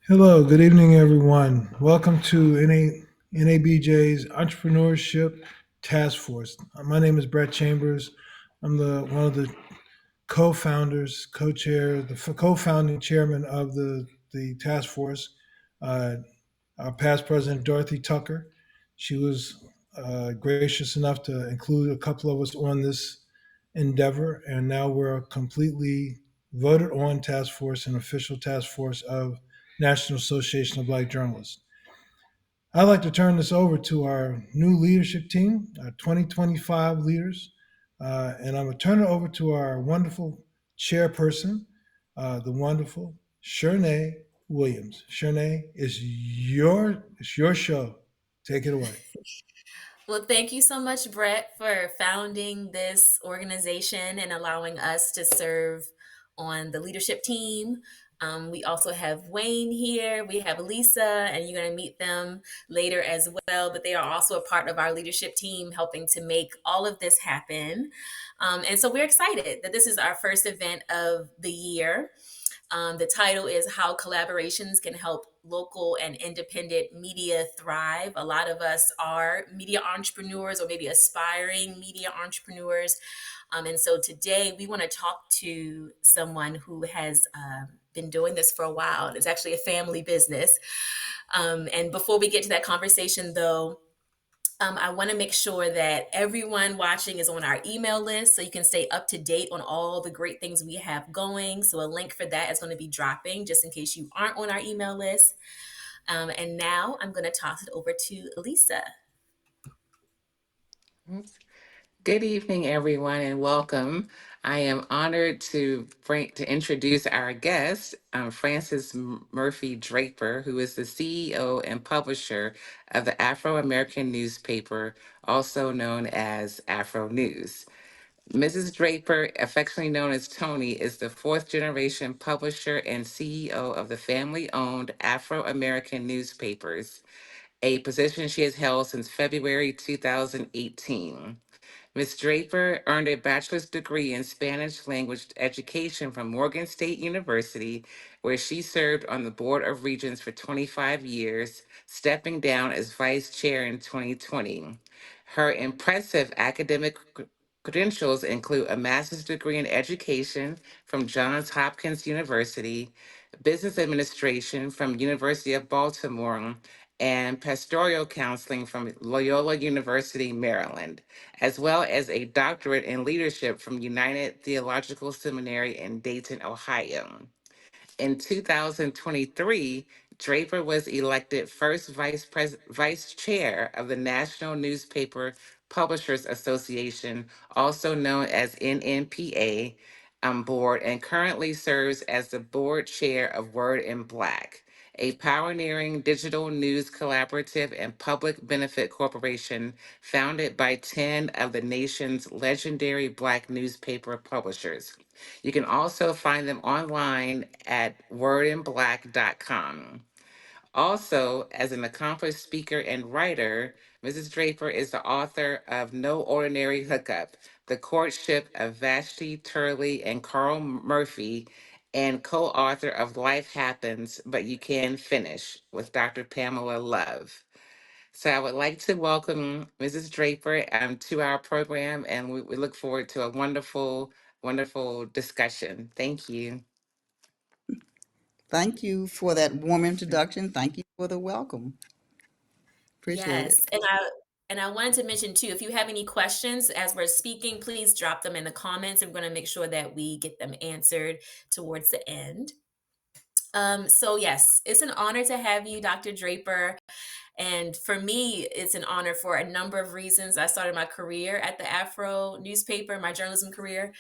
Hello, good evening, everyone. Welcome to NABJ's Entrepreneurship Task Force. My name is Brett Chambers. I'm the one of the co-founders, co-chair, the co-founding chairman of the task force. Uh, our past president, Dorothy Tucker, she was gracious enough to include a couple of us on this endeavor, and now we're a completely voted on task force, an official task force of National Association of Black Journalists. I'd like to turn this over to our new leadership team, our 2025 leaders, and I'm going to turn it over to our wonderful chairperson, the wonderful Shernay Williams. Shernay, it's your show. Take it away. Well, thank you so much, Brett, for founding this organization and allowing us to serve on the leadership team. We also have Wayne here. We have Lisa, and you're going to meet them later as well. But they are also a part of our leadership team, helping to make all of this happen. And so we're excited that this is our first event of the year. The title is How Collaborations Can Help Local and Independent Media Thrive. A lot of us are media entrepreneurs or maybe aspiring media entrepreneurs. And so today we want to talk to someone who has been doing this for a while. It's actually a family business. And before we get to that conversation, though, I want to make sure that everyone watching is on our email list so you can stay up to date on all the great things we have going. So, a link for that is going to be dropping just in case you aren't on our email list. And now I'm going to toss it over to Lisa. Good evening, everyone, and welcome. I am honored to introduce our guest, Frances Murphy Draper, who is the CEO and publisher of the Afro-American Newspaper, also known as Afro News. Mrs. Draper, affectionately known as Toni, is the fourth generation publisher and CEO of the family owned Afro American Newspapers, a position she has held since February 2018. Ms. Draper earned a bachelor's degree in Spanish language education from Morgan State University, where she served on the Board of Regents for 25 years, stepping down as vice chair in 2020. Her impressive academic credentials include a master's degree in education from Johns Hopkins University, business administration from University of Baltimore, and pastoral counseling from Loyola University, Maryland, as well as a doctorate in leadership from United Theological Seminary in Dayton, Ohio. In 2023, Draper was elected first vice chair of the National Newspaper Publishers Association, also known as NNPA, board, and currently serves as the board chair of Word in Black, a pioneering digital news collaborative and public benefit corporation founded by 10 of the nation's legendary Black newspaper publishers. You can also find them online at wordinblack.com. Also, as an accomplished speaker and writer, Mrs. Draper is the author of No Ordinary Hookup, The Courtship of Vashti Turley and Carl Murphy, and co-author of Life Happens, But You Can Finish with Dr. Pamela Love. So I would like to welcome Mrs. Draper to our program, and we look forward to a wonderful, wonderful discussion. Thank you. Thank you for that warm introduction. Thank you for the welcome. Appreciate it. Yes, and I wanted to mention too, if you have any questions as we're speaking, please drop them in the comments. I'm going to make sure that we get them answered towards the end. So yes, it's an honor to have you, Dr. Draper. And for me, it's an honor for a number of reasons. I started my career at the Afro newspaper, my journalism career,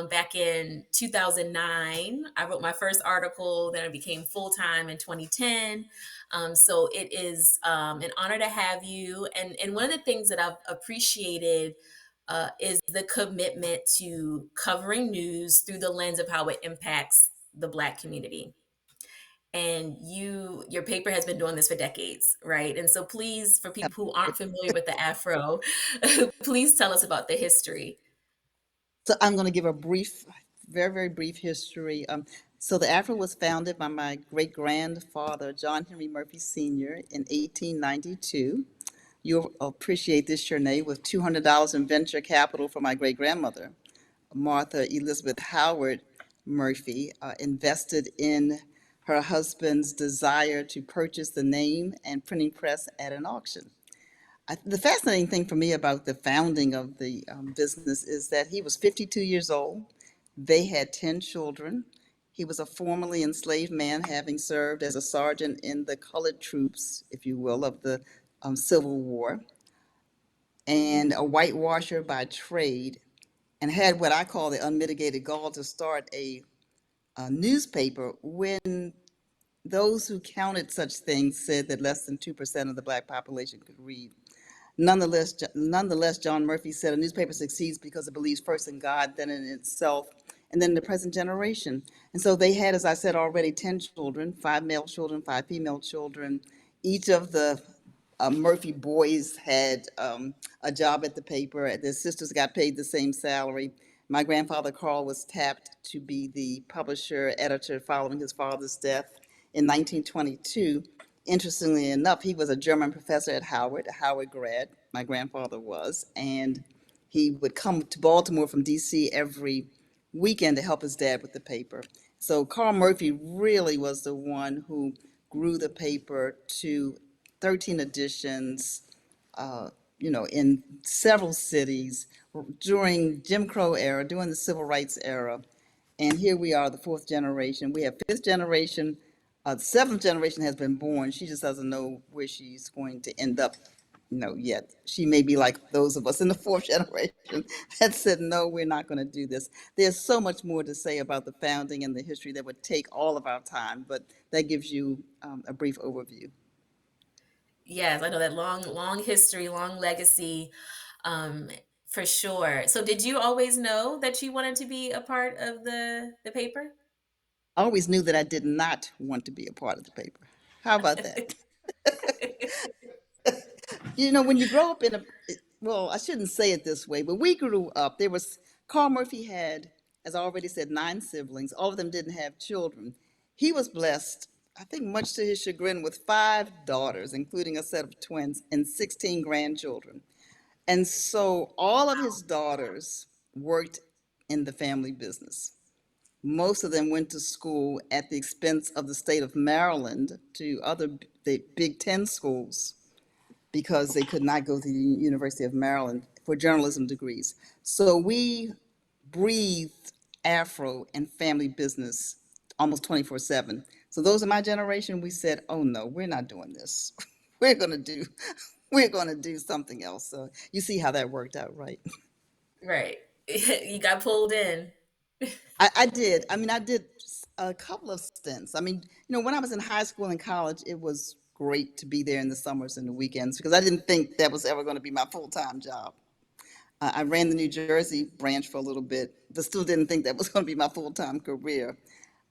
back in 2009. I wrote my first article, then I became full time in 2010. So it is an honor to have you. And one of the things that I've appreciated is the commitment to covering news through the lens of how it impacts the Black community. And your paper has been doing this for decades, right? And so please, for people who aren't familiar with the Afro, please tell us about the history. So I'm going to give a brief very, very brief history. So the Afro was founded by my great grandfather, John Henry Murphy Sr., in 1892. You'll appreciate this, Shernay, with $200 in venture capital from my great grandmother, Martha Elizabeth Howard Murphy, invested in her husband's desire to purchase the name and printing press at an auction. The fascinating thing for me about the founding of the business is that he was 52 years old. They had 10 children. He was a formerly enslaved man, having served as a sergeant in the colored troops, if you will, of the Civil War, and a whitewasher by trade, and had what I call the unmitigated gall to start a newspaper when those who counted such things said that less than 2% of the Black population could read. Nonetheless, John Murphy said a newspaper succeeds because it believes first in God, then in itself, and then in the present generation. And so they had, as I said already, 10 children, 5 male children, 5 female children. Each of the Murphy boys had a job at the paper. Their sisters got paid the same salary. My grandfather Carl was tapped to be the publisher editor following his father's death in 1922. Interestingly enough, he was a German professor at Howard, a Howard grad. My grandfather was, and he would come to Baltimore from D.C. every weekend to help his dad with the paper. So Carl Murphy really was the one who grew the paper to 13 editions, in several cities during Jim Crow era, during the Civil Rights era. And here we are, the fourth generation. We have fifth generation. The seventh generation has been born. She just doesn't know where she's going to end up, yet. She may be like those of us in the fourth generation that said, no, we're not going to do this. There's so much more to say about the founding and the history that would take all of our time, but that gives you a brief overview. Yes, I know that long history, long legacy, um, for sure. So did you always know that you wanted to be a part of the paper? I always knew that I did not want to be a part of the paper. How about that? When you grow up well, I shouldn't say it this way, but we grew up, Carl Murphy had, as I already said, 9 siblings. All of them didn't have children. He was blessed, I think much to his chagrin, with 5 daughters, including a set of twins, and 16 grandchildren. And so all of his daughters worked in the family business. Most of them went to school at the expense of the state of Maryland to the Big Ten schools because they could not go to the University of Maryland for journalism degrees. So we breathed Afro and family business almost 24/7. So those of my generation, we said, oh no, we're not doing this. We're gonna do we're gonna do something else. So you see how that worked out, right? Right. You got pulled in. I did. I mean, I did a couple of stints. I mean, when I was in high school and college, it was great to be there in the summers and the weekends because I didn't think that was ever going to be my full-time job. I ran the New Jersey branch for a little bit, but still didn't think that was going to be my full-time career.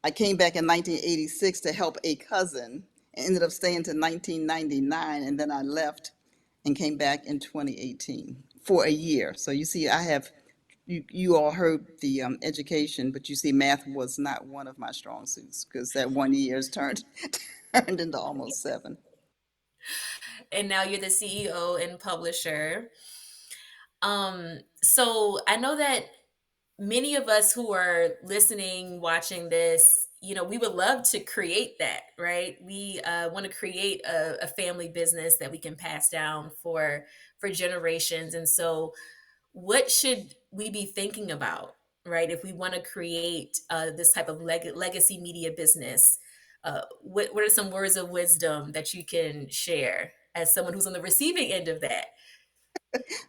I came back in 1986 to help a cousin and ended up staying to 1999, and then I left and came back in 2018 for a year. So you see, you all heard the education, but you see, math was not one of my strong suits because that 1 year has turned into almost 7. And now you're the CEO and publisher. So I know that many of us who are listening, watching this, we would love to create that, right? We want to create a family business that we can pass down for generations. And so what should we be thinking about, right? If we want to create this type of legacy media business, what are some words of wisdom that you can share as someone who's on the receiving end of that?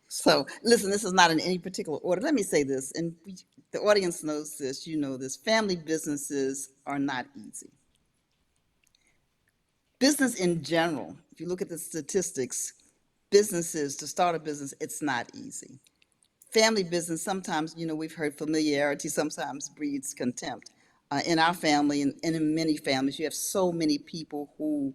So listen, this is not in any particular order. Let me say this, and the audience knows this, you know this. Family businesses are not easy. Business in general, if you look at the statistics, to start a business, it's not easy. Family business, sometimes, we've heard familiarity sometimes breeds contempt. In our family and in many families, you have so many people who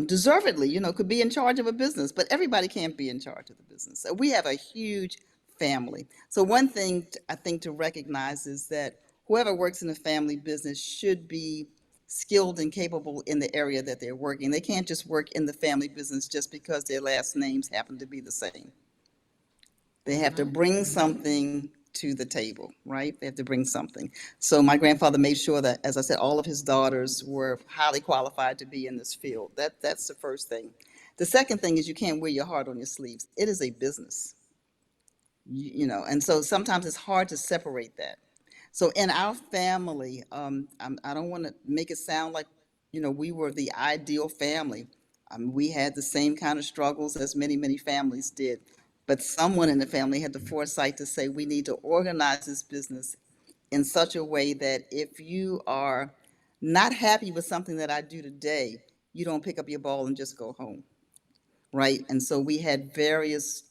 deservedly, could be in charge of a business, but everybody can't be in charge of the business. So we have a huge family. So one thing I think to recognize is that whoever works in a family business should be skilled and capable in the area that they're working. They can't just work in the family business just because their last names happen to be the same. They have to bring something to the table, right? They have to bring something. So my grandfather made sure that, as I said, all of his daughters were highly qualified to be in this field. That's the first thing. The second thing is you can't wear your heart on your sleeves. It is a business, and so sometimes it's hard to separate that. So in our family, I don't want to make it sound like, we were the ideal family. We had the same kind of struggles as many, many families did. But someone in the family had the foresight to say, we need to organize this business in such a way that if you are not happy with something that I do today, you don't pick up your ball and just go home, right? And so we had various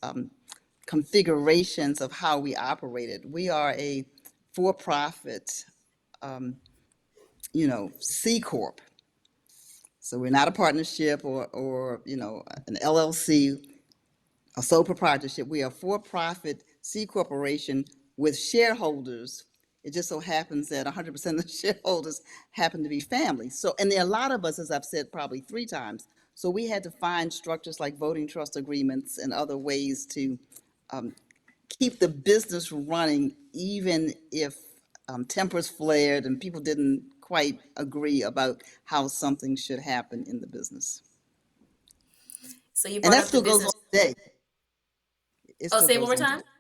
configurations of how we operated. We are a for-profit, C Corp. So we're not a partnership or an LLC, a sole proprietorship. We are a for-profit C corporation with shareholders. It just so happens that 100% of the shareholders happen to be family. So, and there are a lot of us, as I've said probably 3 times. So we had to find structures like voting trust agreements and other ways to keep the business running, even if tempers flared and people didn't quite agree about how something should happen in the business. So you And brought that up the still goes on business. today. It Oh, still say it one goes more on time. today.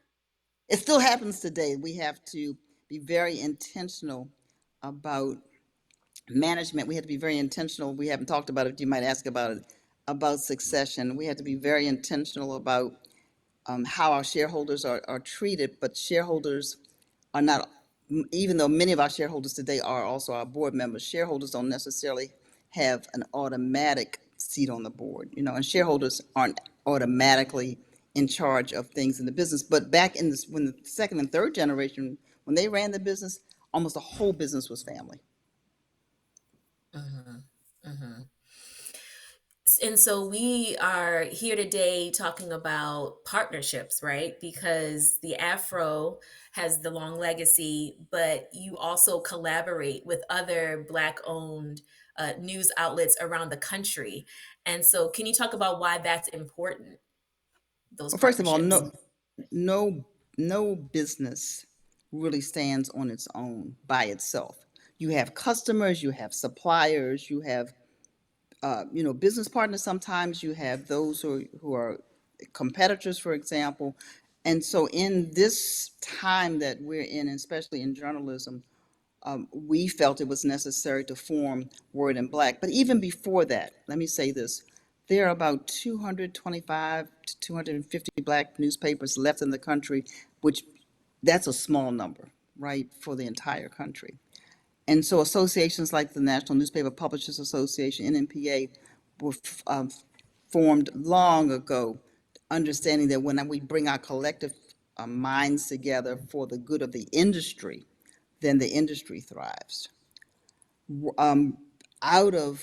It still happens today. We have to be very intentional about management. We have to be very intentional. We haven't talked about it. You might ask about it, about succession. We have to be very intentional about how our shareholders are treated, but shareholders are not, even though many of our shareholders today are also our board members, shareholders don't necessarily have an automatic seat on the board, and shareholders aren't automatically in charge of things in the business. But back in this, when the second and third generation, when they ran the business, almost the whole business was family. And so we are here today talking about partnerships, right? Because the Afro has the long legacy, but you also collaborate with other Black owned news outlets around the country. And so, can you talk about why that's important, those Well, first of all, partnerships? no business really stands on its own by itself. You have customers, you have suppliers, you have business partners. Sometimes you have those who are competitors, for example. And so in this time that we're in, especially in journalism, we felt it was necessary to form Word in Black. But even before that, let me say this. There are about 225 to 250 Black newspapers left in the country, which that's a small number, right, for the entire country. And so associations like the National Newspaper Publishers Association, NNPA, were formed long ago, understanding that when we bring our collective minds together for the good of the industry, then the industry thrives. Um, Out of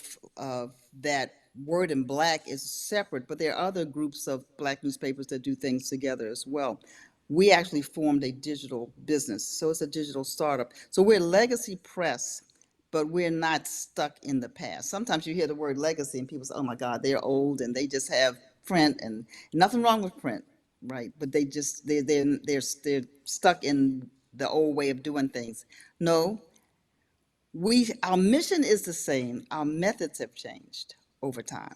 that, Word in Black is separate, but there are other groups of Black newspapers that do things together as well. We actually formed a digital business, so it's a digital startup. So we're legacy press, but we're not stuck in the past. Sometimes you hear the word legacy and people say, "Oh my God, they're old and they just have print," and nothing wrong with print, right? But they're stuck in the old way of doing things. No, our mission is the same. Our methods have changed over time.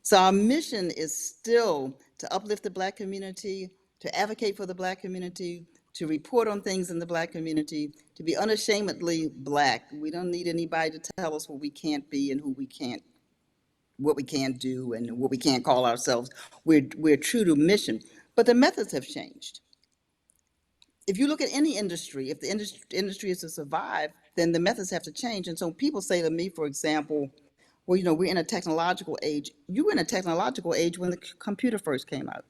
So our mission is still to uplift the Black community, to advocate for the Black community, to report on things in the Black community, to be unashamedly Black. We don't need anybody to tell us what we can't be and what we can't do and what we can't call ourselves. We're true to mission, but the methods have changed. If you look at any industry, if the industry is to survive, then the methods have to change. And so people say to me, for example, well, we're in a technological age. You were in a technological age when the computer first came out.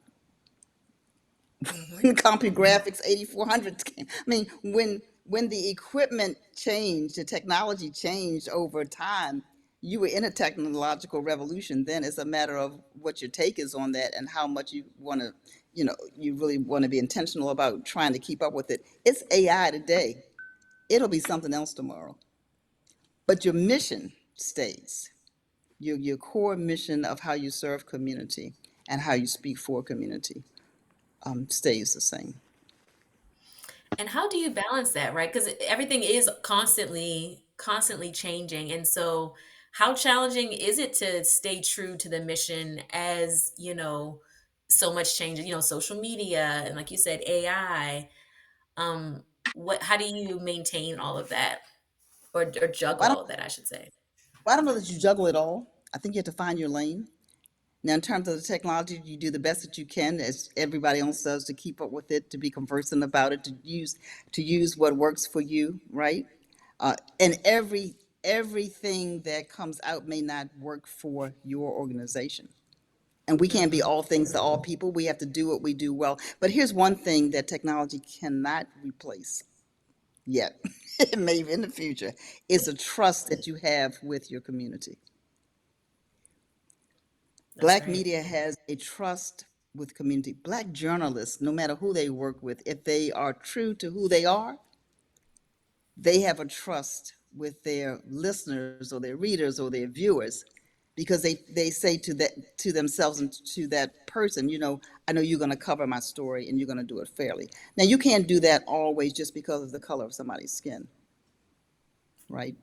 When CompuGraphics 8400s came. I mean, when the equipment changed, the technology changed over time, you were in a technological revolution. Then it's a matter of what your take is on that and how much you want to, you really want to be intentional about trying to keep up with it. It's AI today. it'll be something else tomorrow. But your mission stays. Your core mission of how you serve community and how you speak for community stays the same. And how do you balance that, right? Because everything is constantly changing. And so how challenging is it to stay true to the mission as, so much changes, social media and like you said, AI. Um, how do you maintain all of that or juggle Well, all of that, I should say? I don't know that you juggle it all. I think you have to find your lane. Now, in terms of the technology, you do the best that you can, as everybody else does, to keep up with it, to be conversant about it, to use what works for you, right? And everything that comes out may not work for your organization. And we can't be Hmm. all things to all people. We have to do what we do well. But here's one thing that technology cannot replace yet, maybe in the future, is the trust that you have with your community. That's Black right. media has a trust with community. Black journalists, no matter who they work with, if they are true to who they are, they have a trust with their listeners or their readers or their viewers because they say to themselves and to that person, I know you're going to cover my story and you're going to do it fairly. Now you can't do that always just because of the color of somebody's skin, right?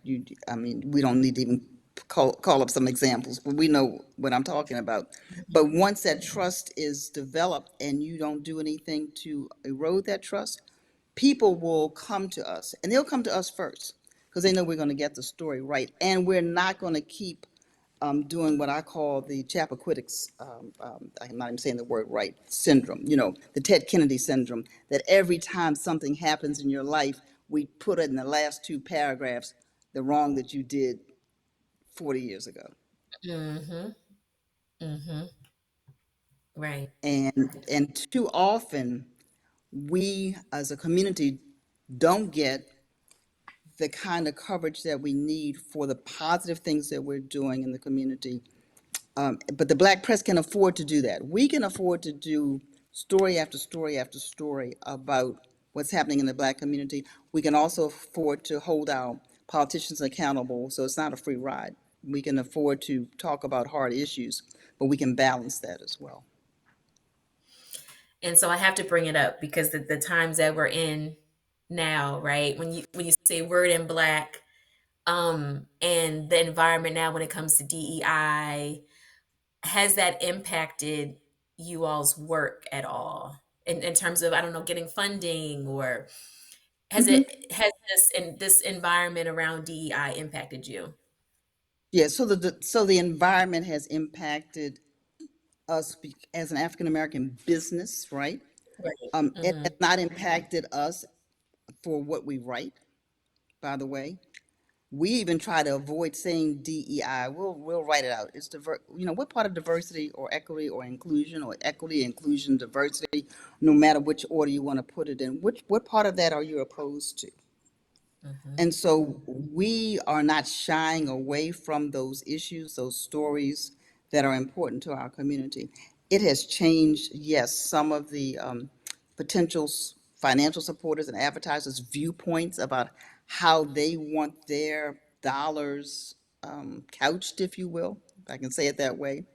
I mean, we don't need to even call up some examples, but we know what I'm talking about. But once that trust is developed and you don't do anything to erode that trust, people will come to us, and they'll come to us first because they know we're going to get the story right, and we're not going to keep doing what I call the Chappaquiddick's, I'm not even saying the word right, syndrome, the Ted Kennedy syndrome, that every time something happens in your life, we put it in the last two paragraphs, the wrong that you did 40 years ago. Hmm. Hmm. Right. And too often, we as a community don't get the kind of coverage that we need for the positive things that we're doing in the community. But the Black press can afford to do that. We can afford to do story after story after story about what's happening in the Black community. We can also afford to hold our politicians accountable, so it's not a free ride. We can afford to talk about hard issues, but we can balance that as well. And so I have to bring it up because the times that we're in now, right? When you say word in black, and the environment now when it comes to DEI, has that impacted you all's work at all? In terms of, I don't know, getting funding, or Mhm. has this environment around DEI impacted you? Yeah, so the environment has impacted us as an African American business, right? Right. It Hmm. has not impacted us for what we write, by the way. We even try to avoid saying DEI. We'll write it out. It's what part of diversity or equity or inclusion or equity, inclusion, diversity, no matter which order you want to put it in, what part of that are you opposed to? Hmm. And so we are not shying away from those issues, those stories that are important to our community. It has changed, yes, some of the potential financial supporters and advertisers' viewpoints about how they want their dollars couched, if you will, if I can say it that way,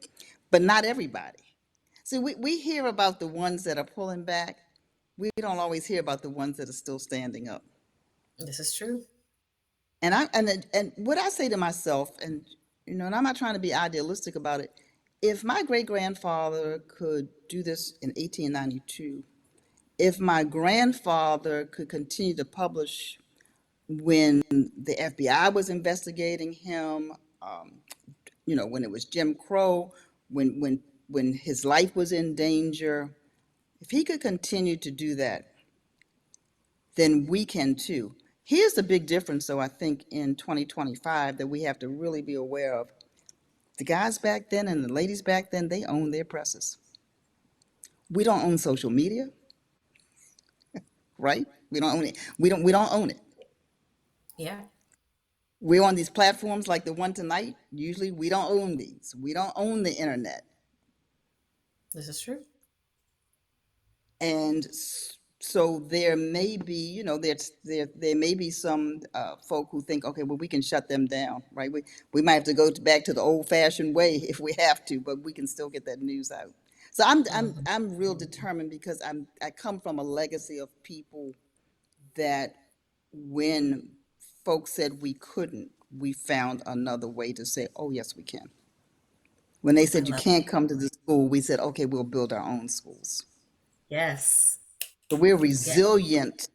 but not everybody. See, we hear about the ones that are pulling back. We don't always hear about the ones that are still standing up. This is true. And what I say to myself, and I'm not trying to be idealistic about it. If my great grandfather could do this in 1892, if my grandfather could continue to publish when the FBI was investigating him, when it was Jim Crow, when his life was in danger, if he could continue to do that, then we can too. Here's the big difference, though, I think, in 2025 that we have to really be aware of. The guys back then and the ladies back then, they owned their presses. We don't own social media, right? We don't own it. We don't own it. Yeah, We're on these platforms like the one tonight. Usually we don't own these. We don't own the internet. this is true. And So there may be, there may be some folk who think, okay, well, we can shut them down, right? We might have to go back to the old fashioned way if we have to, but we can still get that news out. So I'm real determined because I come from a legacy of people that when folks said we couldn't, we found another way to say, oh, yes, we can. When they I said you love. can't come to the school, we said, okay, we'll build our own schools. Yes. So we're Yes. resilient,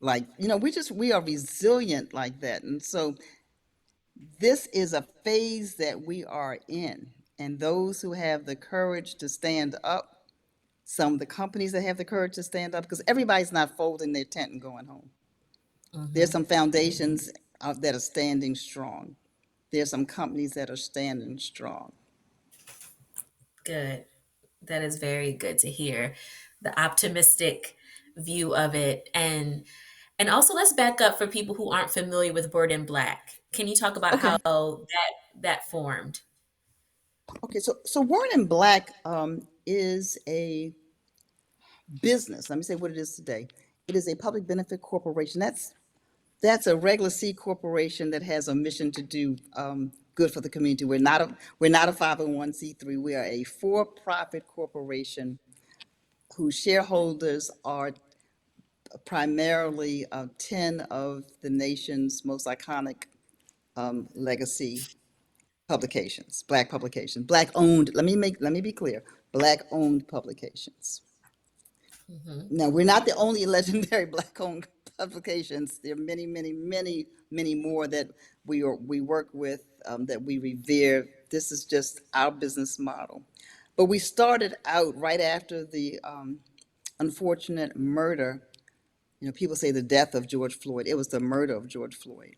like, we are resilient like that. And so this is a phase that we are in. And those who have the courage to stand up, some of the companies that have the courage to stand up, because everybody's not folding their tent and going home. There's some foundations that are standing strong. There's some companies that are standing strong. Good. That is very good to hear. The optimistic view of it. And also let's back up for people who aren't familiar with Word in Black. Can you talk about how Okay. that formed? Okay. So Word in Black is a business. Let me say what it is today. It is a public benefit corporation. That's a regular C corporation that has a mission to do good for the community. We're not a 501c3. We are a for-profit corporation whose shareholders are primarily 10 of the nation's most iconic legacy publications, Black publications, Black owned. Let me be clear, Black owned publications. Now, we're not the only legendary Black-owned publications. There are many, many, many, many more that we work with, that we revere. This is just our business model. But we started out right after the unfortunate murder. People say the death of George Floyd. It was the murder of George Floyd.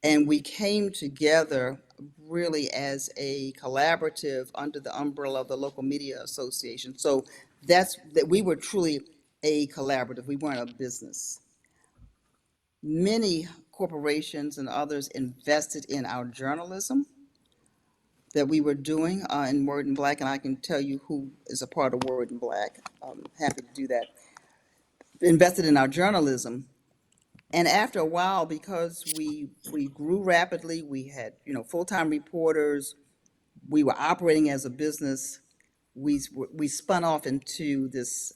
And we came together really as a collaborative under the umbrella of the local media association. So that's that we were truly a collaborative. We weren't a business. Many corporations and others invested in our journalism that we were doing in Word in Black, and I can tell you who is a part of Word in Black. I'm happy to do that. Invested in our journalism. And after a while, because we grew rapidly, we had full-time reporters, we were operating as a business. We spun off into this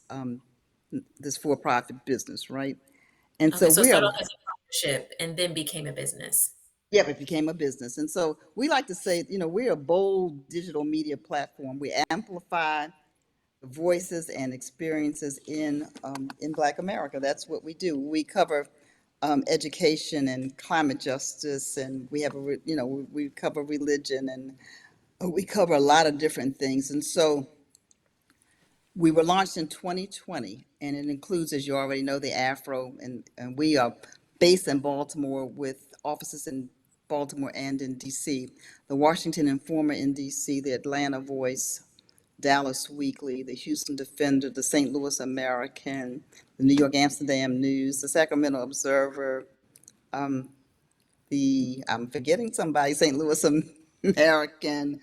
for-profit business, right? And Okay, so so it we are, started off as a partnership and then became a business. yeah, it became a business. And so we like to say, we're a bold digital media platform. We amplify the voices and experiences in Black America. That's what we do. We cover education and climate justice, and we have we cover religion, and we cover a lot of different things. And so we were launched in 2020, and it includes, as you already know, the Afro, and we are based in Baltimore with offices in Baltimore and in DC. The Washington Informer in DC, the Atlanta Voice, Dallas Weekly, the Houston Defender, the St. Louis American, the New York Amsterdam News, the Sacramento Observer, I'm forgetting somebody, St. Louis American,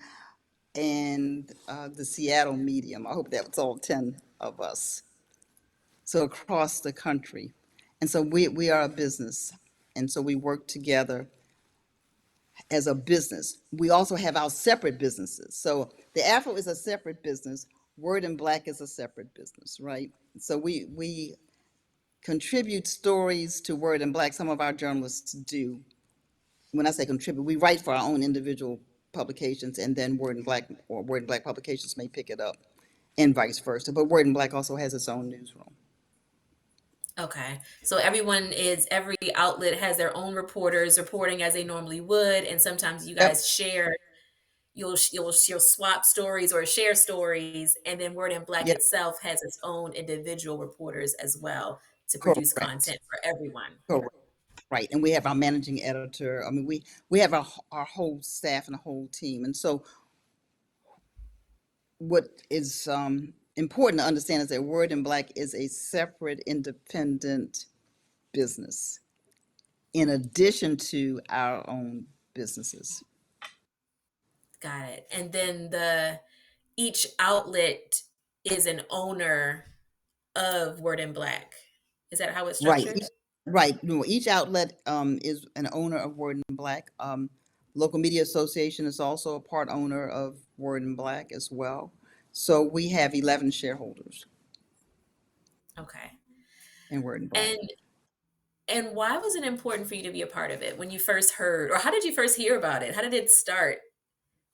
and the Seattle Medium. I hope that was all 10 of us. So across the country. And so we are a business. And so we work together as a business. We also have our separate businesses. So the Afro is a separate business. Word in Black is a separate business, right? So we contribute stories to Word in Black. Some of our journalists do. When I say contribute, we write for our own individual publications, and then Word in Black or Word in Black publications may pick it up, and vice versa. But Word in Black also has its own newsroom. Okay. So every outlet has their own reporters reporting as they normally would, and sometimes you Yep, guys share. You'll swap stories or share stories, and then Word in Black yep, itself has its own individual reporters as well to produce correct, content for everyone. correct. Right, and we have our managing editor. I mean, we have our whole staff and a whole team. And so, what is important to understand is that Word in Black is a separate, independent business in addition to our own businesses. Got it. And then the each outlet is an owner of Word in Black? Is that how it's Right, structured? right. No, each outlet is an owner of Word in Black. Local Media Association is also a part owner of Word in Black as well. So we have 11 shareholders Okay. in Word in Black. And and why was it important for you to be a part of it when you first heard, or how did you first hear about it? How did it start?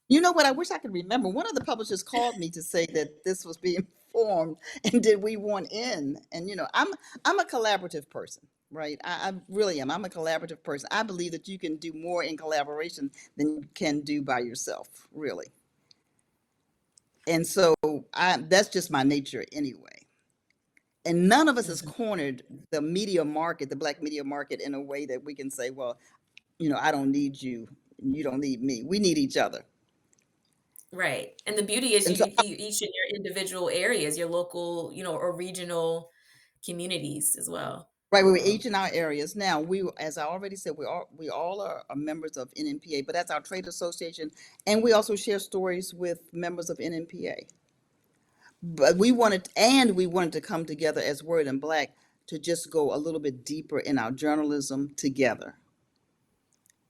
You know what? I wish I could remember. One of the publishers called me to say that this was being formed, and did we want in? And I'm a collaborative person, right? I really am. I'm a collaborative person. I believe that you can do more in collaboration than you can do by yourself, really. And so that's just my nature anyway. And none of us has Mhm. cornered the media market, the Black media market, in a way that we can say, well, I don't need you, and you don't need me. We need each other. Right. And the beauty is And so, you each in your individual areas, your local, or regional communities as well. right, we were each in our areas. Now, as I already said, we all are members of NNPA, but that's our trade association, and we also share stories with members of NNPA. But we wanted to come together as Word in Black to just go a little bit deeper in our journalism together,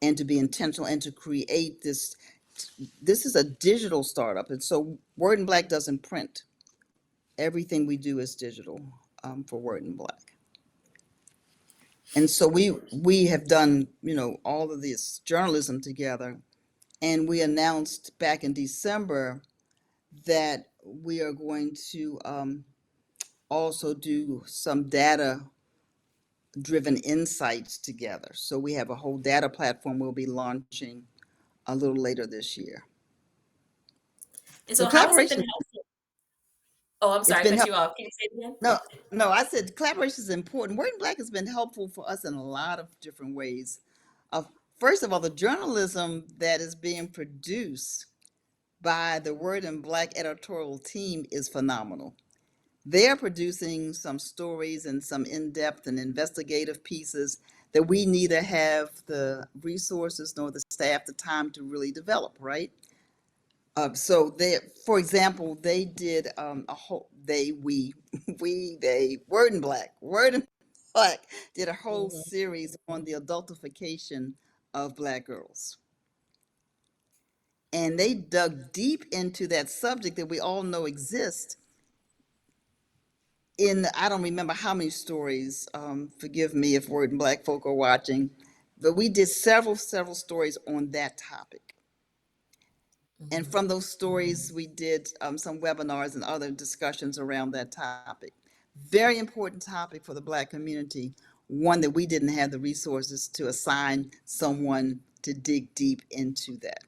and to be intentional and to create this. This is a digital startup, and so Word in Black doesn't print. Everything we do is digital, for Word in Black. And so we have done, all of this journalism together, and we announced back in December that we are going to also do some data driven insights together. So we have a whole data platform we'll be launching a little later this year. And So so how has it been collaboration, helpful? Oh, I'm it's sorry, I been cut help. you off. Can you say it again? No, no, I said collaboration is important. Word in Black has been helpful for us in a lot of different ways. Uh, First of all, the journalism that is being produced by the Word in Black editorial team is phenomenal. They're producing some stories and some in-depth and investigative pieces that we neither have the resources nor the staff the time to really develop, right? So for example, they did a whole they Word in Black did a whole Mhm. series on the adultification of Black girls, and they dug deep into that subject that we all know exists. I don't remember how many stories. Forgive me if Word in Black folk are watching, but we did several stories on that topic. And Mhm. from those stories, we did some webinars and other discussions around that topic. Very important topic for the Black community, one that we didn't have the resources to assign someone to dig deep into that.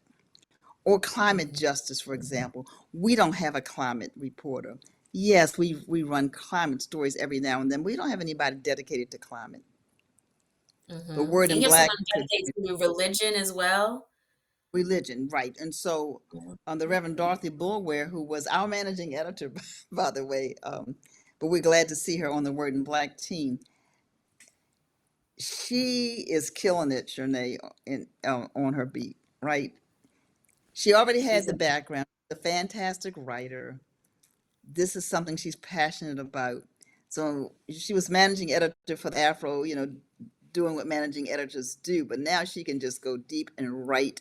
Or climate Mhm. justice, for example. We don't have a climate reporter. Yes, we run climate stories every now and then. We don't have anybody dedicated to climate. But Mhm. Word And in you have someone Black could. dedicated to religion as well? Religion, right. And so Mhm. the Reverend Dorothy Bulware, who was our managing editor, by the way, but we're glad to see her on the Word in Black team. She is killing it, Shernay, on her beat, right? She already had She's the background, a fantastic writer. This is something she's passionate about. So she was managing editor for the Afro, doing what managing editors do, but now she can just go deep and write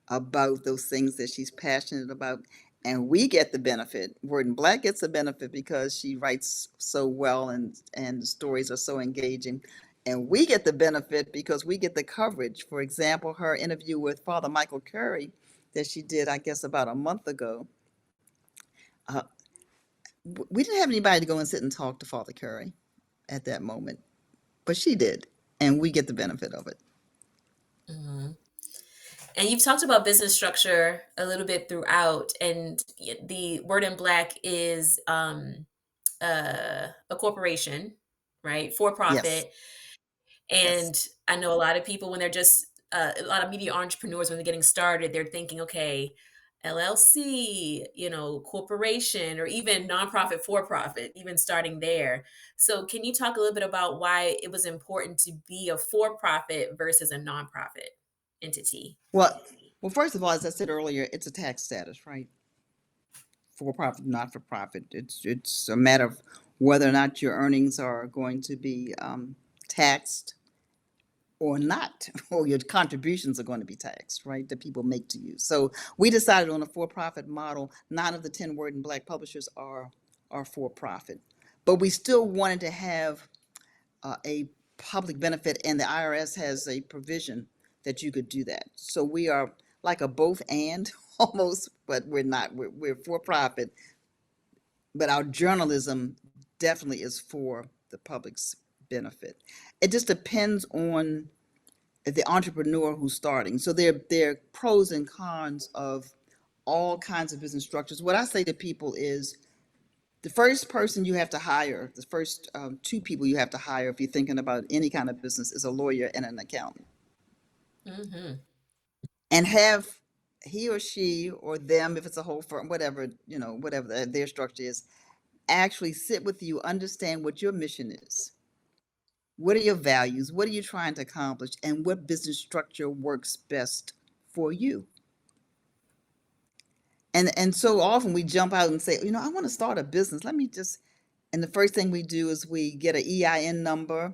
about those things that she's passionate about. And we get the benefit. Word in Black gets the benefit because she writes so well, and the stories are so engaging. And we get the benefit because we get the coverage. For example, her interview with Father Michael Curry that she did, I guess, about a month ago. Uh, we didn't have anybody to go and sit and talk to Father Curry at that moment, but she did. And we get the benefit of it. Mhm. And you've talked about business structure a little bit throughout, and the Word in Black is a corporation, right? For Yes, profit. yes. And I know a lot of people when they're just a lot of media entrepreneurs when they're getting started, they're thinking, okay, LLC, corporation, or even nonprofit for profit, even starting there. So can you talk a little bit about why it was important to be a for profit versus a nonprofit entity? Well, well, first of all, as I said earlier, it's a tax status, right? For profit, not for profit. It's a matter of whether or not your earnings are going to be taxed or not, or your contributions are going to be taxed, right, that people make to you. So we decided on a for-profit model. 9 of the 10 Word and Black publishers are for-profit, but we still wanted to have a public benefit, and the IRS has a provision that you could do that. So we are like a both and almost, but we're not. We're for-profit, but our journalism definitely is for the public's benefit. It just depends on the entrepreneur who's starting. So there are pros and cons of all kinds of business structures. What I say to people is the first person you have to hire, the first 2 people you have to hire if you're thinking about any kind of business is a lawyer and an accountant. Mm-hmm. And have he or she or them, if it's a whole firm, whatever, whatever their structure is, actually sit with you, understand what your mission is. What are your values? What are you trying to accomplish? And what business structure works best for you? And so often we jump out and say, I want to start a business. And the first thing we do is we get an EIN number.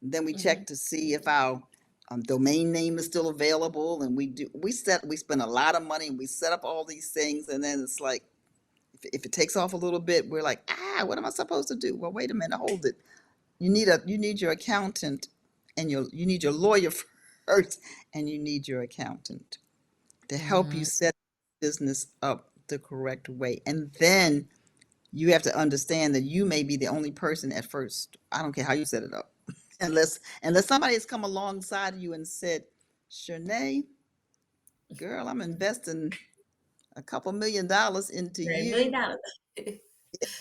Then we Mm-hmm. check to see if our domain name is still available. And we spend a lot of money and we set up all these things. And then it's like, if it takes off a little bit, we're like, what am I supposed to do? Well, wait a minute, hold it. You need your accountant and you need your lawyer first, and you need your accountant to help you Mm-hmm. set business up the correct way. And then you have to understand that you may be the only person at first. I don't care how you set it up. Unless somebody has come alongside of you and said, Shanae, girl, I'm investing a couple $1 million into Right, $1 million. you.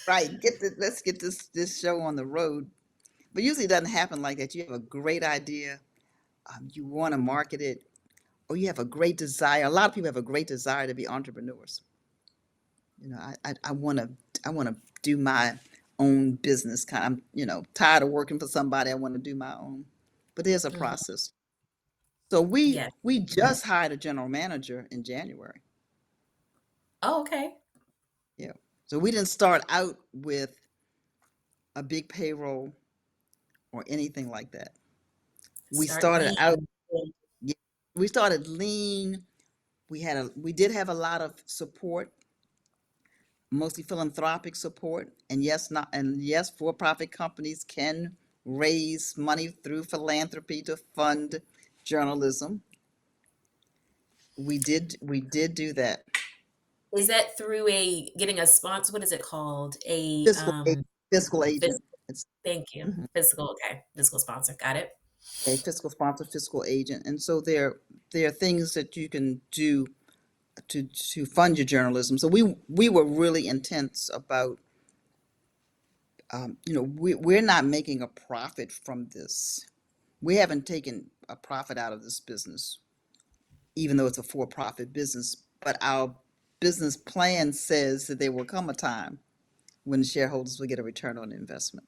Right. Let's get this show on the road. But usually it doesn't happen like that. You have a great idea, you want to market it, or you have a great desire. A lot of people have a great desire to be entrepreneurs. I want to do my own business. I'm tired of working for somebody. I want to do my own. But there's a Mm-hmm. process. So we Yes. we just hired a general manager in January. Oh, okay. Yeah. So we didn't start out with a big payroll or anything like that. We Start started lean. out. Yeah, we started lean. We did have a lot of support, mostly philanthropic support. And yes, for-profit companies can raise money through philanthropy to fund journalism. We did do that. Is that through getting a sponsor? What is it called? Fiscal fiscal Phys- agent. It's thank you. mhm, Physical, okay. Physical sponsor. Got it. a fiscal sponsor, fiscal agent. And so there are things that you can do to fund your journalism. So we were really intense about we're not making a profit from this. We haven't taken a profit out of this business, even though it's a for-profit business. But our business plan says that there will come a time when the shareholders will get a return on investment.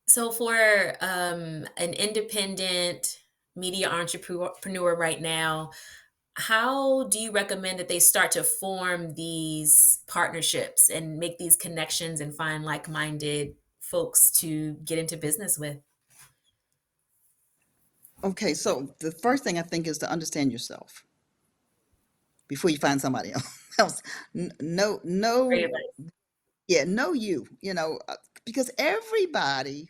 So for an independent media entrepreneur right now, how do you recommend that they start to form these partnerships and make these connections and find like-minded folks to get into business with? Okay, so the first thing I think is to understand yourself before you find somebody else. No, Great no, advice. yeah, know you, because everybody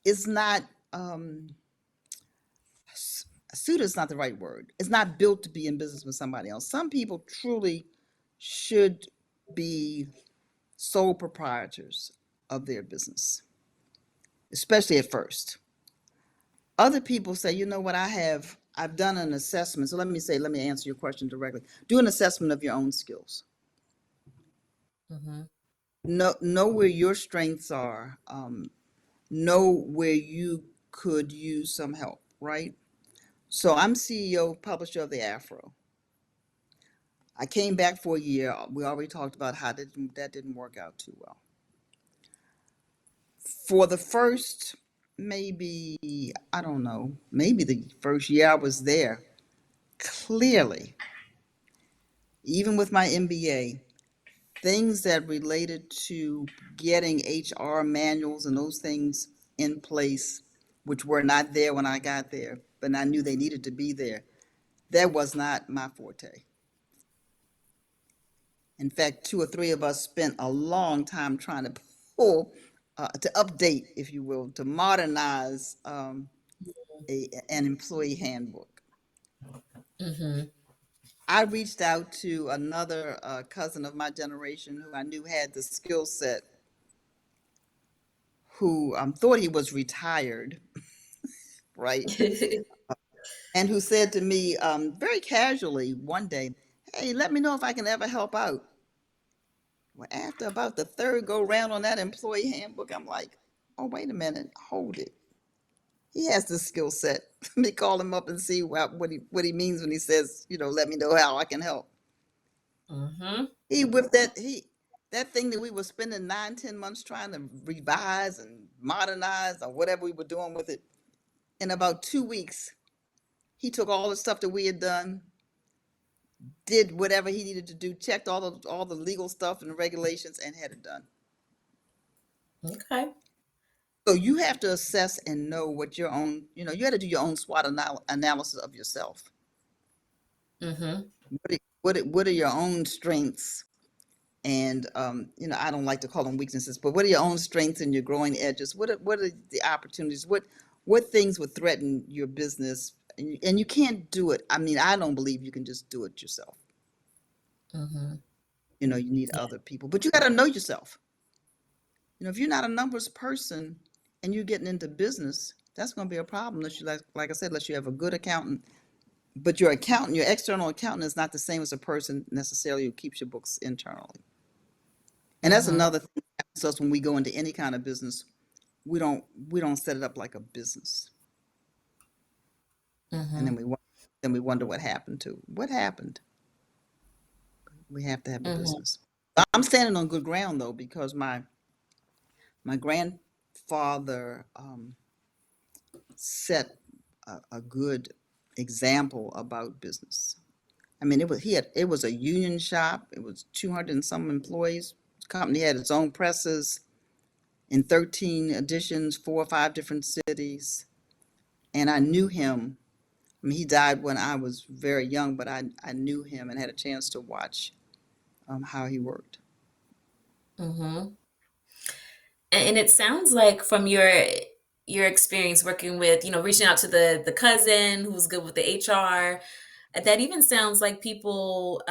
is not, suited is not the right word. It's not built to be in business with somebody else. Some people truly should be sole proprietors of their business, especially at first. Other people say, you know what, I've done an assessment. So let me answer your question directly. Do an assessment of your own skills. Mm-hmm. Know where your strengths are. Know where you could use some help, right? So I'm CEO, publisher of the Afro. I came back for a year. We already talked about how that didn't work out too well. For the first, maybe, I don't know, maybe the first year I was there, clearly, even with my MBA, things that related to getting HR manuals and those things in place, which were not there when I got there, but I knew they needed to be there. That was not my forte. In fact, two or three of us spent a long time trying to pull, to update, if you will, to modernize an employee handbook. Mm-hmm. I reached out to another cousin of my generation who I knew had the skill set, who thought he was retired, right? And who said to me very casually one day, "Hey, let me know if I can ever help out." Well, after about the third go round on that employee handbook, I'm like, "Oh, wait a minute, hold it. He has the skill set." Let me call him up and see what he means when he says, let me know how I can help. Mm-hmm. He whipped that thing that we were spending 9, 10 months trying to revise and modernize or whatever we were doing with it. In about 2 weeks, he took all the stuff that we had done, did whatever he needed to do, checked all the legal stuff and the regulations, and had it done. Okay. So you have to assess and know what your own, you have to do your own SWOT analysis of yourself. Mm-hmm. What are your own strengths? And I don't like to call them weaknesses, but what are your own strengths and your growing edges? What are the opportunities? What things would threaten your business? And you can't do it. I mean, I don't believe you can just do it yourself. Mm-hmm. You need other people, but you got to know yourself. If you're not a numbers person and you're getting into business, that's going to be a problem unless you, like I said, unless you have a good accountant. But your external accountant is not the same as a person necessarily who keeps your books internally. And that's Mm-hmm. another thing that happens to us when we go into any kind of business. We don't set it up like a business, and Mm-hmm. then we wonder what happened. We have to have a Mm-hmm. business. I'm standing on good ground though, because my grandfather set a good example about business. I mean, it was a union shop. It was 200 and some employees. The company had its own presses in 13 editions, 4 or 5 different cities. And I knew him. I mean, he died when I was very young, but I knew him and had a chance to watch how he worked. Mm-hmm. And it sounds like from your experience working with, reaching out to the cousin who's good with the HR, that even sounds like people,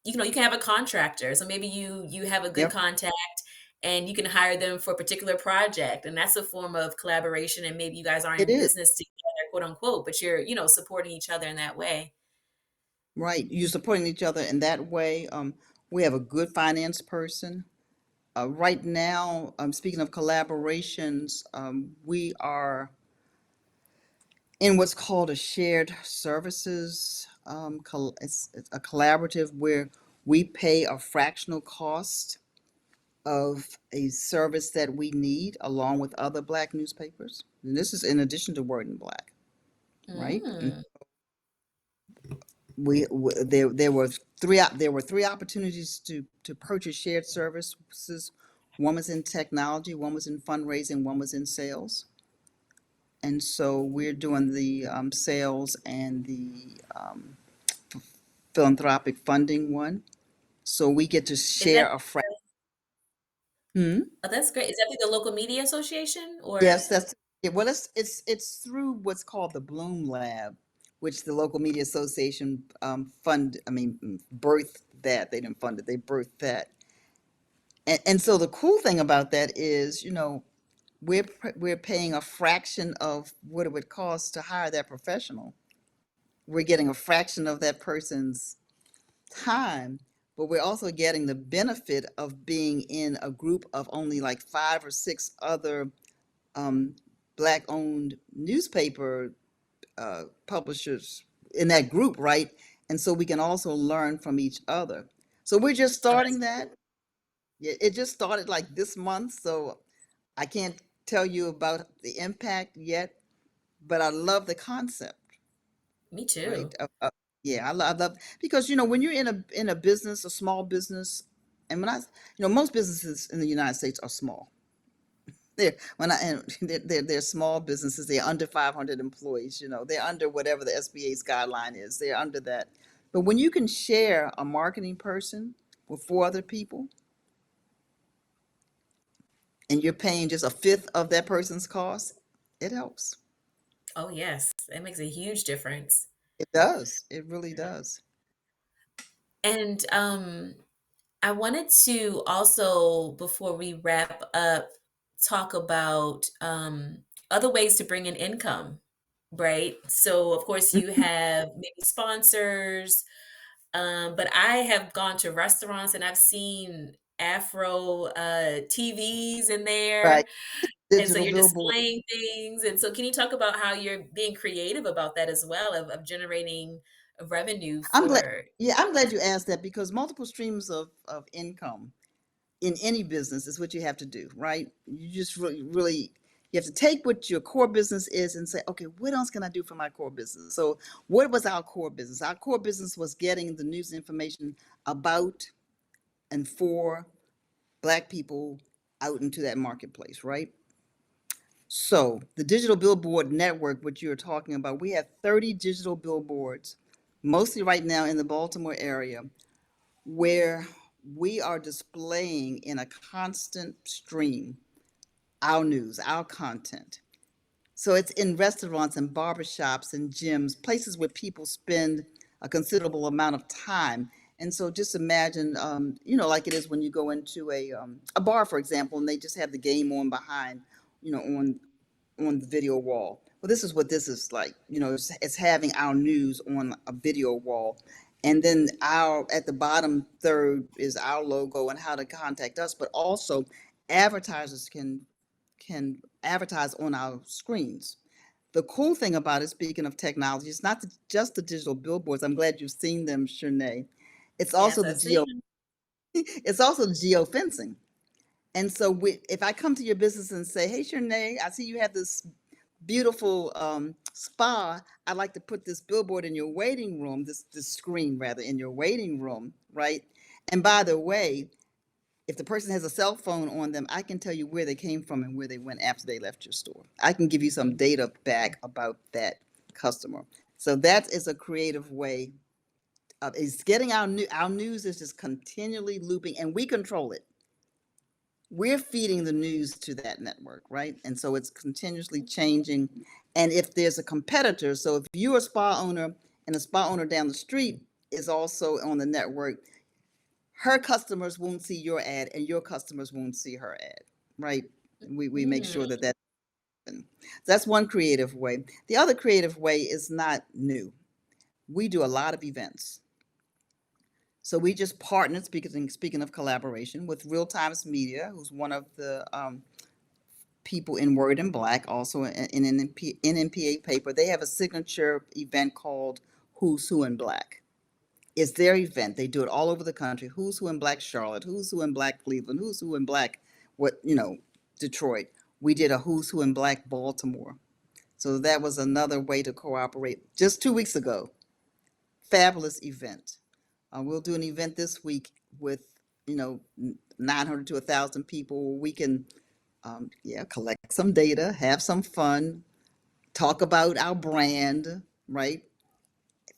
you can have a contractor. So maybe you have a good Yep, contact and you can hire them for a particular project. And that's a form of collaboration. And maybe you guys are it in is. business together, quote unquote, but you're, supporting each other in that way. Right. You're supporting each other in that way. We have a good finance person. Right now, speaking of collaborations, we are in what's called a shared services. It's a collaborative where we pay a fractional cost of a service that we need along with other Black newspapers. And this is in addition to Word in Black, right? And Mm, there were three opportunities to purchase shared services. One was in technology, one was in fundraising, one was in sales. And so we're doing the sales and the philanthropic funding one. So we get to is that share a fraction. Hmm? oh, that's great. Is that through the local media association or? Yes, that's it. Well, it's through what's called the Bloom Lab, which the local media association birthed that. They didn't fund it; they birthed that. And so the cool thing about that is, we're paying a fraction of what it would cost to hire that professional. We're getting a fraction of that person's time, but we're also getting the benefit of being in a group of only like 5 or 6 other um, Black-owned newspaper publishers in that group, right? And so we can also learn from each other. So we're just Oh, that's starting that. Yeah, it just started like this month, so I can't tell you about the impact yet, but I love the concept, me right? too. Yeah, I love because when you're in a business, a small business, And most businesses in the United States are small. They're small businesses. They're under 500 employees. They're under whatever the SBA's guideline is. They're under that. But when you can share a marketing person with four other people, and you're paying just a fifth of that person's cost, it helps. Oh, yes, that makes a huge difference. It does. It really does. And I wanted to also, before we wrap up, talk about other ways to bring in income, right? So, of course, you have maybe sponsors, but I have gone to restaurants and I've seen Afro TVs in Right. there. And so Digital you're billboard. displaying things. And so, can you talk about how you're being creative about that as well, of generating revenue I'm glad. for? Yeah, I'm glad you asked that because multiple streams of income in any business is what you have to do, right? You just really, you have to take what your core business is and say, okay, what else can I do for my core business? So what was our core business? Our core business was getting the news information about and for Black people out into that marketplace, right? So the digital billboard network, which you're talking about, we have 30 digital billboards, mostly right now in the Baltimore area, where we are displaying in a constant stream our news, our content. So it's in restaurants and barbershops and gyms, places where people spend a considerable amount of time. And so just imagine, like it is when you go into a bar, for example, and they just have the game on behind, on the video wall. Well, this is what this is like. It's having our news on a video wall. And then our at the bottom third is our logo and how to contact us, but also advertisers can advertise on our screens. The cool thing about it, speaking of technology, it's not just the digital billboards. I'm glad you've seen them, Shernay. It's also Yes, the I've seen them. it's also the geofencing. And so if I come to your business and say, hey, Shernay, I see you have this beautiful spa. I'd like to put this billboard in your waiting room, this screen rather, in your waiting room, right? And by the way, if the person has a cell phone on them, I can tell you where they came from and where they went after they left your store. I can give you some data back about that customer. So that is a creative way of is getting our news is just continually looping, and we control it. We're feeding the news to that network, right? And so it's continuously changing. And if there's a competitor, so if you're a spa owner and a spa owner down the street is also on the network, her customers won't see your ad and your customers won't see her ad, right? We make sure Mm, that that's one creative way. The other creative way is not new. We do a lot of events. So we just partnered, speaking of collaboration, with Real Times Media, who's one of the people in Word in Black, also in an NMPA paper. They have a signature event called Who's Who in Black. It's their event. They do it all over the country. Who's Who in Black Charlotte, Who's Who in Black Cleveland, Who's Who in Black Detroit. We did a Who's Who in Black Baltimore. So that was another way to cooperate. Just 2 weeks ago, fabulous event. We'll do an event this week with 900 to 1,000 people. We can collect some data, have some fun, talk about our brand, right?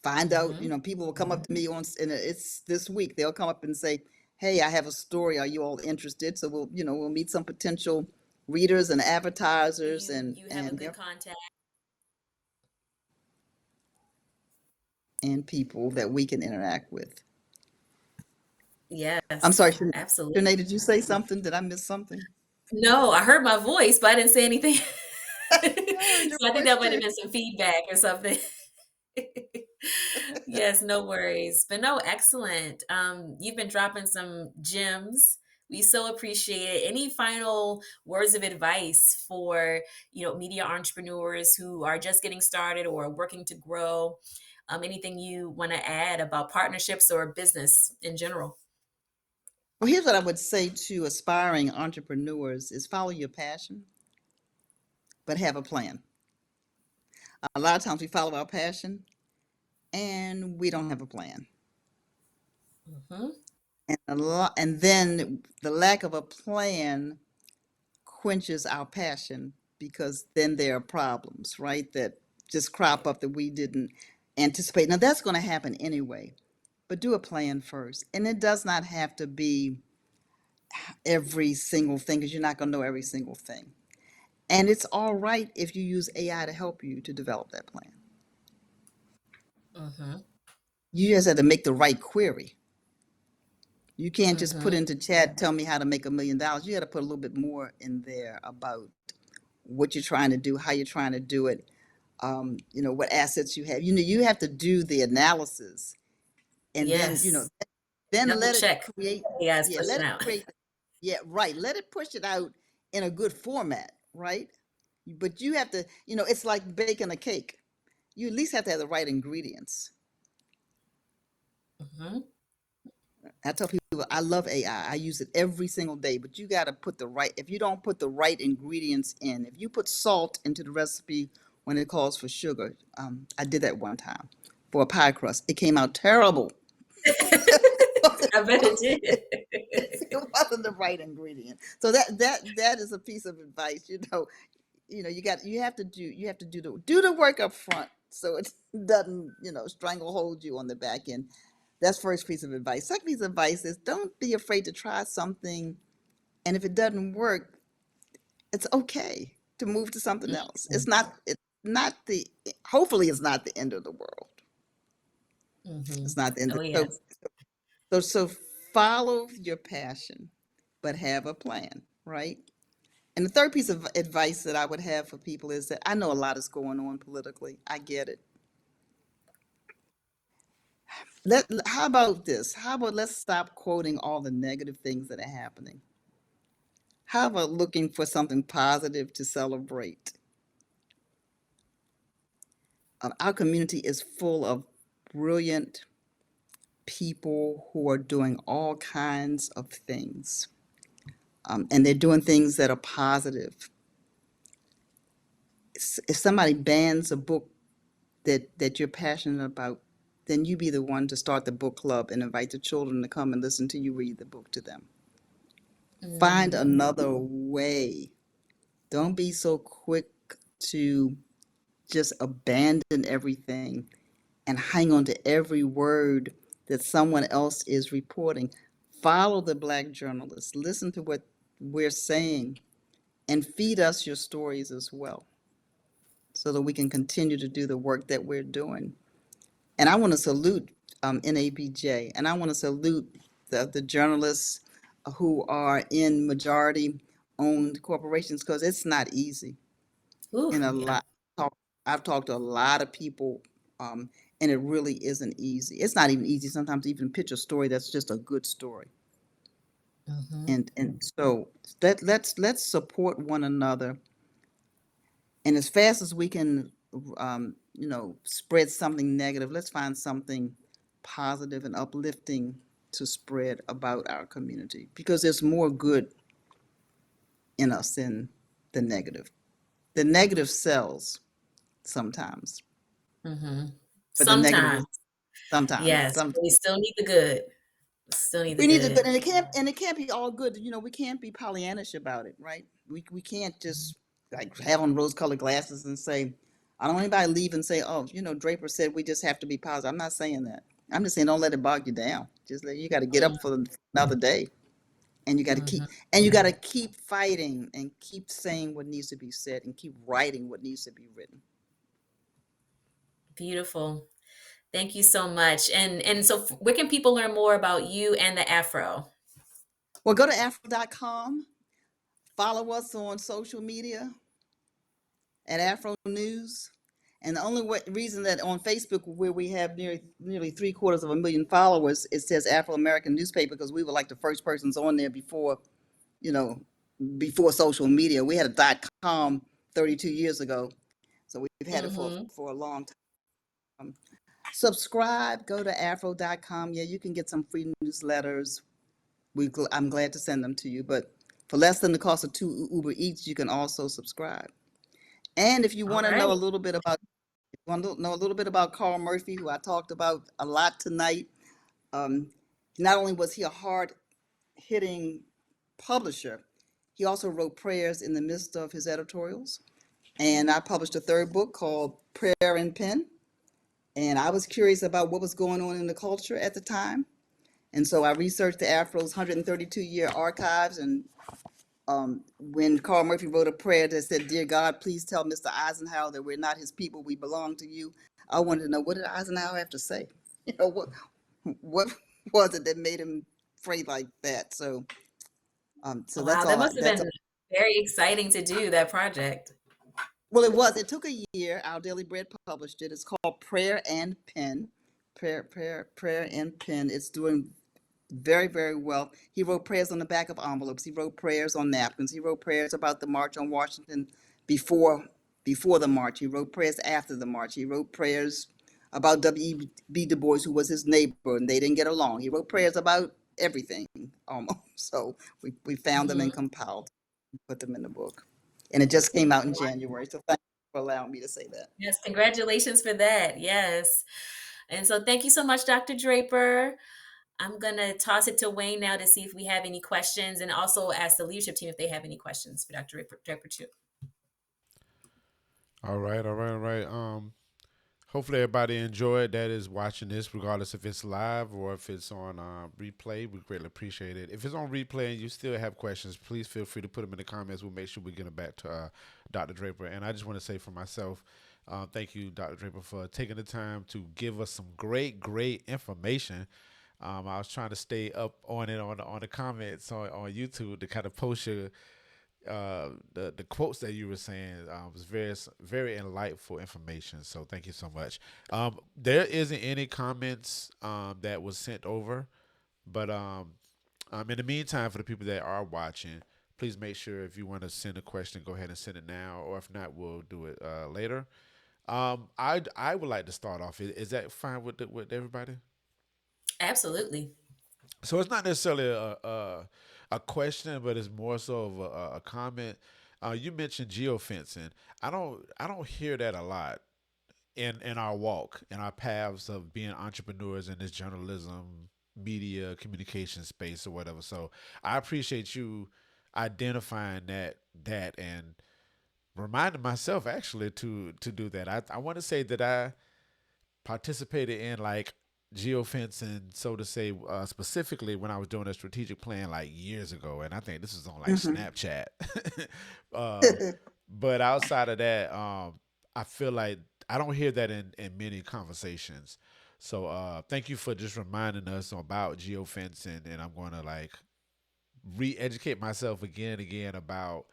Find out, mhm. people will come up to me and it's this week. They'll come up and say, "Hey, I have a story. Are you all interested?" So we'll meet some potential readers and advertisers You have a good contact. and people that we can interact with. I'm Yes, sorry, absolutely. Shanae, did you say something? Did I miss something? No, I heard my voice, but I didn't say anything. I heard your So I think voice that might have too. been some feedback or something. Yes, no worries. But no, excellent. You've been dropping some gems. We so appreciate it. Any final words of advice for, media entrepreneurs who are just getting started or working to grow? Anything you want to add about partnerships or business in general? Well, here's what I would say to aspiring entrepreneurs is follow your passion, but have a plan. A lot of times we follow our passion and we don't have a plan. Mhm. And then the lack of a plan quenches our passion, because then there are problems, right, that just crop up that we didn't anticipate. Now that's going to happen anyway, but do a plan first. And it does not have to be every single thing, because you're not going to know every single thing. And it's all right if you use AI to help you to develop that plan. Mm-hmm. You just have to make the right query. You can't just put Mm-hmm. into chat, tell me how to make $1 million. You got to put a little bit more in there about what you're trying to do, how you're trying to do it, what assets you have. You have to do the analysis, and then, Yes. then Double let it check create. what AI is Yeah, let pushing it out. create. Yeah, right. Let it push it out in a good format, right? But you have to, it's like baking a cake. You at least have to have the right ingredients. Mm-hmm. I tell people I love AI. I use it every single day, but you got to put the right, if you don't put the right ingredients in, if you put salt into the recipe when it calls for sugar, I did that one time for a pie crust. It came out terrible. I bet it did. It wasn't the right ingredient. So that is a piece of advice. You have to do the work up front, so it doesn't stranglehold you on the back end. That's first piece of advice. Second piece of advice is, don't be afraid to try something, and if it doesn't work, it's okay to move to something else. It's not the hopefully it's not the end of the world. Mm-hmm. It's not the end Oh of, yes. so follow your passion, but have a plan, right? And the third piece of advice that I would have for people is that I know a lot is going on politically. I get it. How about this? How about let's stop quoting all the negative things that are happening? How about looking for something positive to celebrate? Our community is full of brilliant people who are doing all kinds of things, and they're doing things that are positive. If somebody bans a book that you're passionate about, then you be the one to start the book club and invite the children to come and listen to you read the book to them. Find Mm-hmm. another way. Don't be so quick to just abandon everything and hang on to every word that someone else is reporting. Follow the Black journalists, listen to what we're saying, and feed us your stories as well, so that we can continue to do the work that we're doing. And I want to salute NABJ, and I want to salute the journalists who are in majority owned corporations, because it's not easy. Ooh, In a yeah. lot, I've talked to a lot of people, and it really isn't easy. It's not even easy sometimes to even pitch a story that's just a good story. Mm-hmm. And so let's support one another, and as fast as we can, spread something negative, let's find something positive and uplifting to spread about our community, because there's more good in us than the negative. The negative sells sometimes, Mm-hmm. but the negative Sometimes, is sometimes. yes, but we still need the good. Still need the We need to, good. but and it can't be all good. We can't be Pollyannish about it, right? We can't just like have on rose-colored glasses and say, I don't want anybody leave and say, oh, Draper said we just have to be positive. I'm not saying that. I'm just saying, don't let it bog you down. You got to get up for another day, and you got to Mm-hmm. keep fighting and keep saying what needs to be said and keep writing what needs to be written. Beautiful. Thank you so much. And so where can people learn more about you and the Afro? Well, go to afro.com, follow us on social media at Afro News. And the only reason that on Facebook, where we have nearly 750,000 followers, it says Afro-American Newspaper, because we were like the first persons on there you know, before social media. We had a .com 32 years ago, so we've had it Mm-hmm. for a long time. Subscribe, go to afro.com. Yeah, you can get some free newsletters. I'm glad to send them to you, but for less than the cost of 2 Uber Eats, you can also subscribe. And if you All want to right. know a little bit about Carl Murphy, who I talked about a lot tonight, um, not only was he a hard-hitting publisher, he also wrote prayers in the midst of his editorials. And I published a third book called Prayer and Pen. And I was curious about what was going on in the culture at the time. And so I researched the Afro's 132-year archives. And when Carl Murphy wrote a prayer that said, "Dear God, please tell Mr. Eisenhower that we're not his people, we belong to you," I wanted to know, what did Eisenhower have to say? What was it that made him pray like that? So that's Wow, that all. must have been very exciting to do that project. Well, it was. It took a year. Our Daily Bread published it. It's called Prayer and Pen. Prayer and Pen. It's doing very, very well. He wrote prayers on the back of envelopes. He wrote prayers on napkins. He wrote prayers about the March on Washington before before the march. He wrote prayers after the march. He wrote prayers about W.E.B. Du Bois, who was his neighbor, and they didn't get along. He wrote prayers about everything almost. So we found them Hmm. and compiled, put them in the book. And it just came out in January. So thank you for allowing me to say that. Yes, congratulations for that. Yes. And so thank you so much, Dr. Draper. I'm going to toss it to Wayne now to see if we have any questions, and also ask the leadership team if they have any questions for Dr. Draper too. All right, all right, all right. Hopefully everybody enjoyed that is watching this, regardless if it's live or if it's on replay. We greatly appreciate it. If it's on replay and you still have questions, please feel free to put them in the comments. We'll make sure we get them back to Dr. Draper. And I just want to say for myself, thank you, Dr. Draper, for taking the time to give us some great, great information. I was trying to stay up on it on the comments on YouTube to kind of post your the quotes that you were saying was very enlightful information. So thank you so much. There isn't any comments that was sent over, but in the meantime, for the people that are watching, please make sure if you want to send a question, go ahead and send it now, or if not, we'll do it later. I would like to start off. Is that fine with everybody? Absolutely. So it's not necessarily a question, but it's more so of a comment. You mentioned geofencing. I don't hear that a lot in our walk, in our paths of being entrepreneurs in this journalism, media, communication space or whatever. So I appreciate you identifying that and reminding myself actually to do that. I want to say that I participated in like geofencing, so to say, specifically when I was doing a strategic plan like years ago, and I think this was on like Mhm. Snapchat. uh, but outside of that, I feel like I don't hear that in many conversations. So thank you for just reminding us about geofencing, and I'm going to like re-educate myself again and again about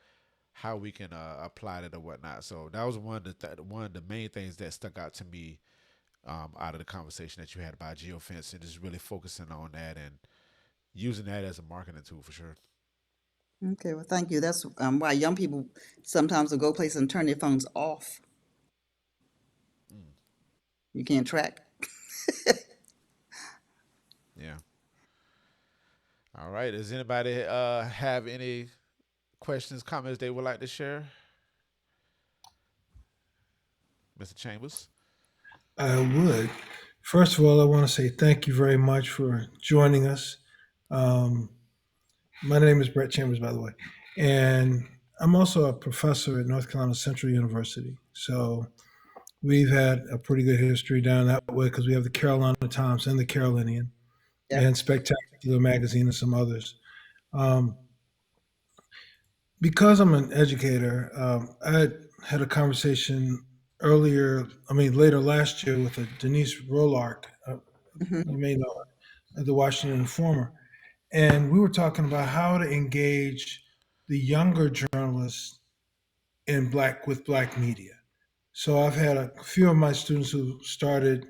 how we can apply it or whatnot. So that was one of the main things that stuck out to me out of the conversation that you had about geofencing, just really focusing on that and using that as a marketing tool for sure. Okay, well, thank you. That's why young people sometimes will go places and turn their phones off. Mm, You can't track. yeah. All right. Does anybody have any questions, comments they would like to share? Mr. Chambers? I would. First of all, I want to say thank you very much for joining us. Um, my name is Brett Chambers, by the way, and I'm also a professor at North Carolina Central University. So we've had a pretty good history down that way because we have the Carolina Times and the Carolinian Yep. and Spectacular Magazine and some others. Um, because I'm an educator, I had a conversation later last year with a Denise Rolark. Hmm. You may know her, at the Washington Informer. And we were talking about how to engage the younger journalists with black media. So I've had a few of my students who started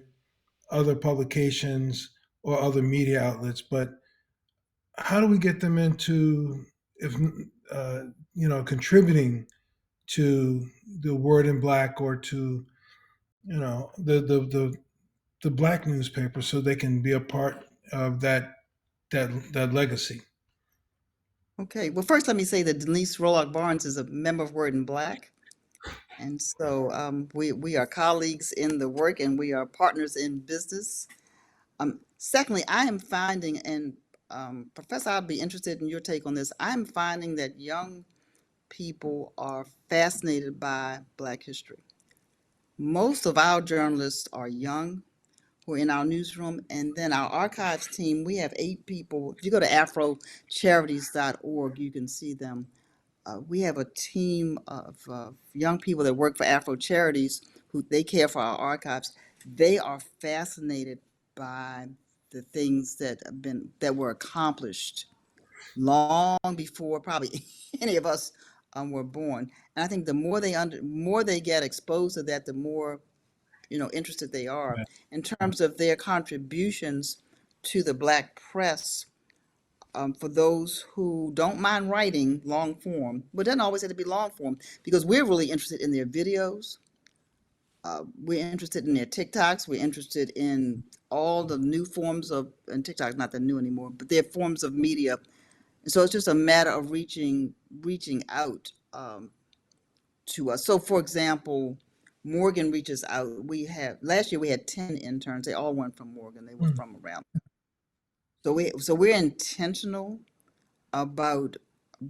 other publications or other media outlets, but how do we get them into if uh, contributing to the Word in Black or to the black newspaper so they can be a part of that legacy. Okay. Well, first, let me say that Denise Rollock Barnes is a member of Word in Black. And so we are colleagues in the work and we are partners in business. Secondly, I am finding, and Professor, I'd be interested in your take on this. I'm finding that young people are fascinated by Black history. Most of our journalists are young who are in our newsroom, and then our archives team, we have 8 people. If you go to afrocharities.org, you can see them. We have a team of young people that work for Afro Charities who they care for our archives. They are fascinated by the things that were accomplished long before probably any of us were born. And I think the more they get exposed to that, the more interested they are Right. in terms of their contributions to the Black press. For those who don't mind writing long form, but doesn't always have to be long form, because we're really interested in their videos. We're interested in their TikToks. We're interested in all the new forms and TikTok's not that new anymore, but they're forms of media. And so it's just a matter of reaching out to us. So, for example, Morgan reaches out. Last year we had 10 interns. They all weren't from Morgan. They were Mm. from around. So we're intentional about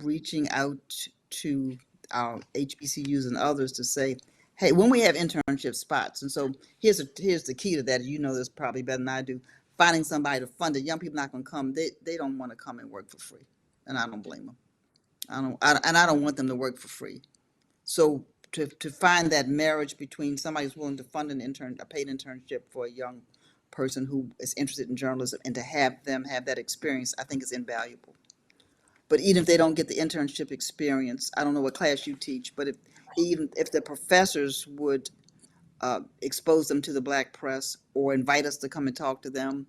reaching out to our HBCUs and others to say, hey, when we have internship spots, and so here's the key to that. You know this probably better than I do. Finding somebody to fund it. Young people not going to come. They don't want to come and work for free, and I don't blame them. I don't want them to work for free. So to find that marriage between somebody who's willing to fund a paid internship for a young person who is interested in journalism, and to have them have that experience, I think is invaluable. But even if they don't get the internship experience, I don't know what class you teach, but even if the professors would expose them to the Black press or invite us to come and talk to them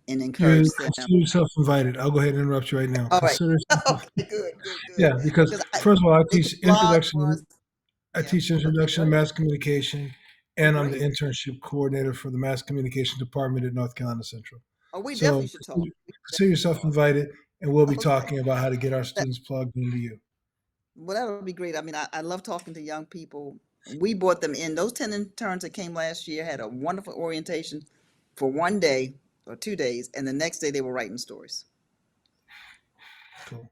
and You encourage them. consider yourself invited. I'll go ahead and interrupt you right now. All right. Consider yourself, Okay, good. yeah, because Because first of all, they could blog for us. I Yeah. teach Okay, introduction go to ahead. mass communication, Oh, and I'm the great. internship coordinator for the mass communication department at North Carolina Central. Oh, we definitely So should talk. We consider definitely should yourself talk. invited, and we'll be Okay. talking about how to get our That, students plugged into you. well, that would be great. I mean, I love talking to young people. We brought them in. Those 10 interns that came last year had a wonderful orientation for one day or 2 days, and the next day they were writing stories. Cool.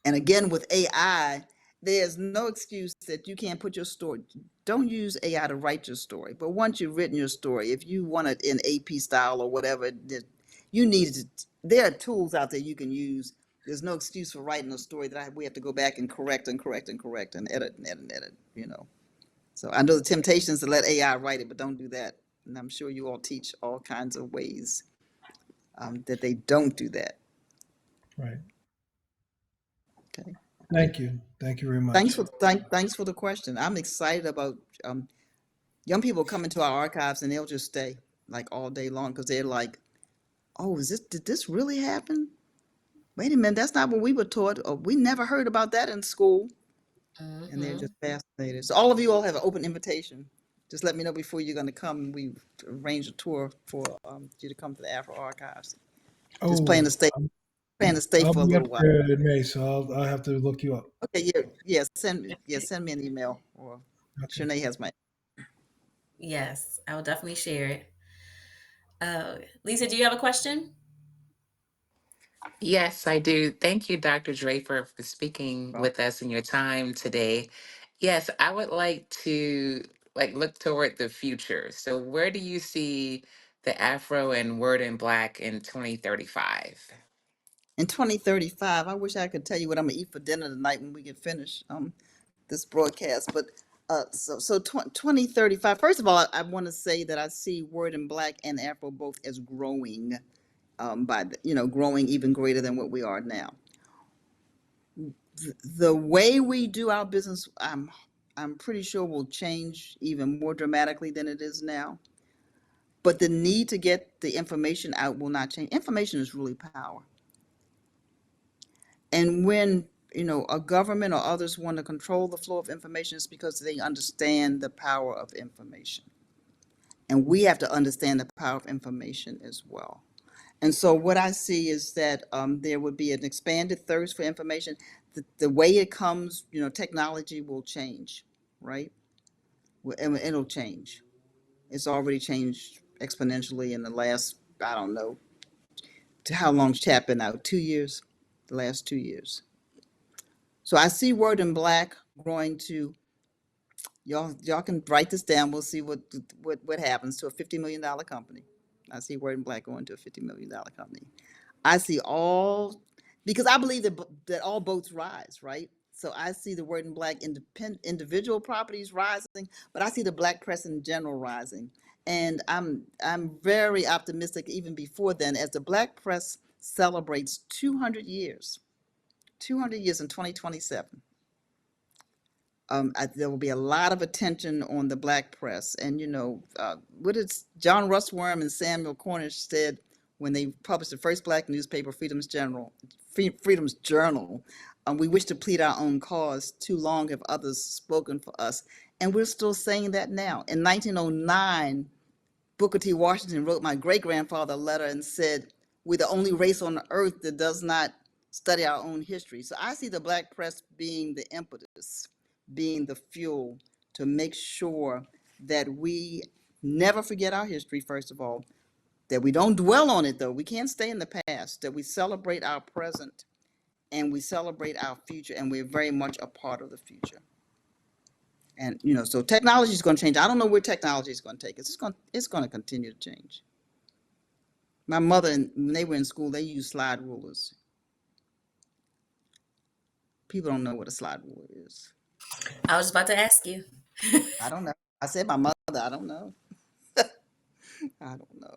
And again, with AI, there's no excuse that you can't put your story. Don't use AI to write your story. But once you've written your story, if you want it in AP style or whatever, you need it. There are tools out there you can use. There's no excuse for writing a story that we have to go back and correct and correct and correct and edit and edit and edit. So I know the temptation is to let AI write it, but don't do that. And I'm sure you all teach all kinds of ways that they don't do that. Right. Okay. Thank you. Thank you very Thanks much. thanks for the question. I'm excited about young people come into our archives and they'll just stay like all day long because they're like, oh, did this really happen? Wait a minute, that's not what we were taught. Or we never heard about that in school. And they're Hmm. just fascinated. So all have an open invitation. Just let me know before you're going to come. We arrange a tour for you to come to the Afro Archives. Just Oh, plan to stay I'll for a be up little while. there in May, so I'll have to look you up. Okay, send me an email, or Okay. Shanae has my. Yes, I will definitely share it. Lisa, do you have a question? Yes, I do. Thank you, Dr. Draper, for speaking with us in your time today. Yes, I would like to look toward the future. So where do you see the Afro and Word in Black in 2035? In 2035, I wish I could tell you what I'm gonna eat for dinner tonight when we get finished this broadcast. But 2035. First of all, I want to say that I see Word in Black and Afro both as growing, growing even greater than what we are now. The way we do our business, I'm pretty sure will change even more dramatically than it is now. But the need to get the information out will not change. Information is really power. And when a government or others want to control the flow of information, it's because they understand the power of information. And we have to understand the power of information as well. And so what I see is that there would be an expanded thirst for information. The way it comes, technology will change, right? And it'll change. It's already changed exponentially in the last, I don't know, how long's chat been out? 2 years, the last 2 years. So I see Word in Black growing to, y'all can write this down. We'll see what happens to a $50 million company. I see Word in Black going to a $50 million company. I see all, because I believe that all boats rise, right? So I see the Word in Black individual properties rising, but I see the Black press in general rising. And I'm very optimistic even before then, as the Black press celebrates 200 years in 2027. There will be a lot of attention on the Black press. And, what did John Russwurm and Samuel Cornish said when they published the first Black newspaper, Freedom's Journal? We wish to plead our own cause. Too long have others spoken for us. And we're still saying that now. In 1909, Booker T. Washington wrote my great-grandfather a letter and said, "We're the only race on earth that does not study our own history." So I see the Black press being the impetus, being the fuel to make sure that we never forget our history, first of all, that we don't dwell on it, though. We can't stay in the past, that we celebrate our present and we celebrate our future, and we're very much a part of the future. And, so technology is going to change. I don't know where technology is going to take us. It's going to continue to change. My mother, when they were in school, they used slide rulers. People don't know what a slide ruler is. I was about to ask you. I don't know. I said my mother, I don't know. I don't know.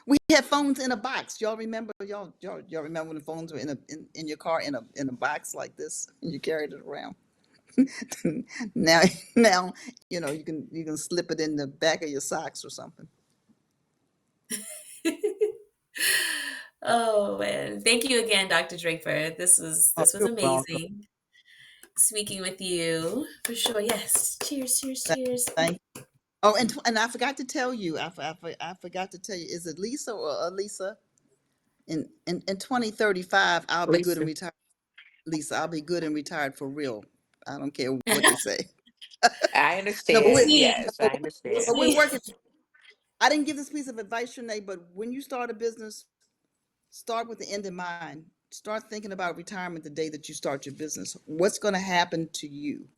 We had phones in a box. Y'all remember? Y'all remember when the phones were in your car in a box like this, and you carried it around? now you can slip it in the back of your socks or something. Oh man, thank you again, Dr. Draper. This was You're welcome. amazing speaking with you for sure. Yes, cheers, cheers, cheers. Thank you. Oh, and I forgot to tell you. I forgot to tell you. Is it Lisa or Elisa? In 2035, I'll be good and Lisa. retired. Lisa, I'll be good and retired for real. I don't care what they say. I No, but understand. we're, Yes, I We'll understand. but we're see. working. I didn't give this piece of advice, Shanae, but when you start a business, start with the end in mind. Start thinking about retirement the day that you start your business. What's going to happen to you?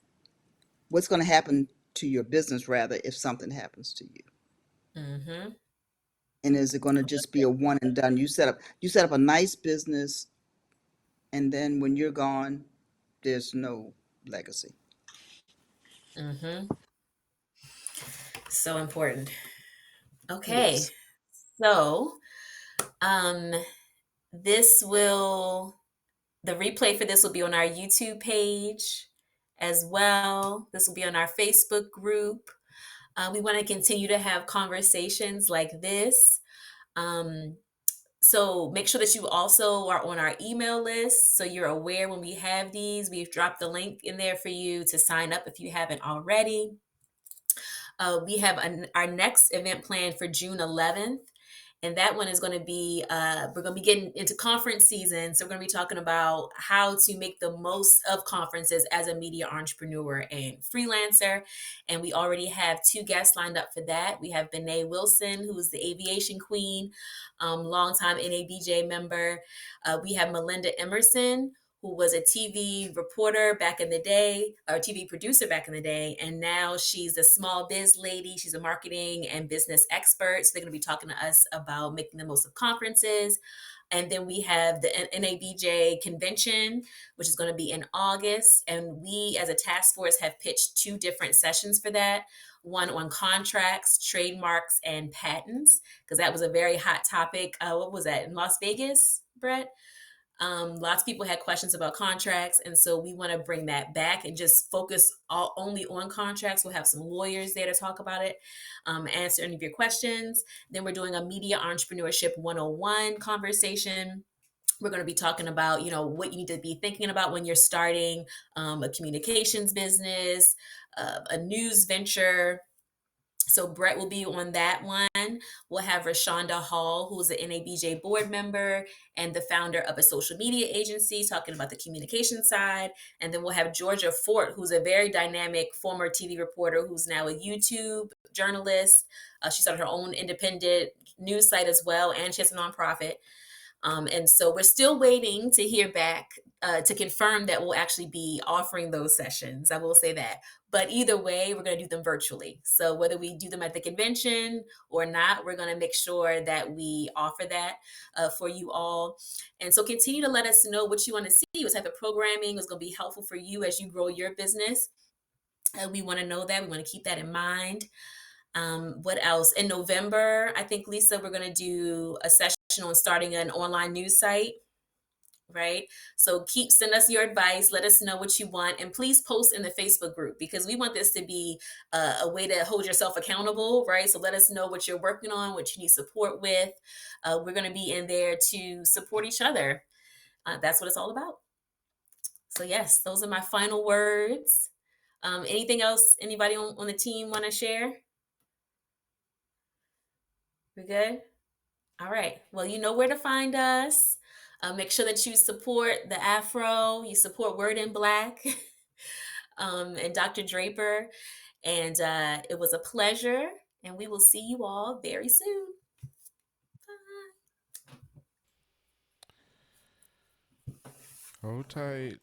What's going to happen to your business, rather, if something happens to you? Mm-hmm. And is it going to just be a one and done? You set up a nice business, and then when you're gone, there's no legacy. Mm-hmm. So important. It Okay. is. So, the replay for this will be on our YouTube page as well. This will be on our Facebook group. We want to continue to have conversations like this. So make sure that you also are on our email list so you're aware when we have these. We've dropped the link in there for you to sign up if you haven't already. We have our next event planned for June 11th. And that one is going to be, we're going to be getting into conference season. So we're going to be talking about how to make the most of conferences as a media entrepreneur and freelancer. And we already have 2 guests lined up for that. We have Bené Wilson, who is the aviation queen, longtime NABJ member. We have Melinda Emerson, who was a TV reporter back in the day, or TV producer back in the day. And now she's a small biz lady. She's a marketing and business expert. So they're going to be talking to us about making the most of conferences. And then we have the NABJ convention, which is going to be in August. And we as a task force have pitched 2 different sessions for that. One on contracts, trademarks, and patents, because that was a very hot topic. What was that, in Las Vegas, Brett? Lots of people had questions about contracts. And so we want to bring that back and just focus only on contracts. We'll have some lawyers there to talk about it, answer any of your questions. Then we're doing a Media Entrepreneurship 101 conversation. We're going to be talking about, what you need to be thinking about when you're starting a communications business, a news venture. So Brett will be on that one. We'll have Rashonda Hall, who's an NABJ board member and the founder of a social media agency, talking about the communication side. And then we'll have Georgia Fort, who's a very dynamic former TV reporter who's now a YouTube journalist. She started her own independent news site as well, and she has a nonprofit. And so we're still waiting to hear back to confirm that we'll actually be offering those sessions. I will say that. But either way, we're going to do them virtually. So whether we do them at the convention or not, we're going to make sure that we offer that for you all. And so continue to let us know what you want to see, what type of programming is going to be helpful for you as you grow your business. We want to know that. We want to keep that in mind. What else? In November, I think, Lisa, we're going to do a session on starting an online news site, right? So send us your advice. Let us know what you want. And please post in the Facebook group, because we want this to be a way to hold yourself accountable, right? So let us know what you're working on, what you need support with. We're going to be in there to support each other. That's what it's all about. So yes, those are my final words. Anything else anybody on the team want to share? We good? All right. Well, you know where to find us. Make sure that you support the Afro, you support Word in Black, and Dr. Draper. And it was a pleasure. And we will see you all very soon. Bye. Hold tight.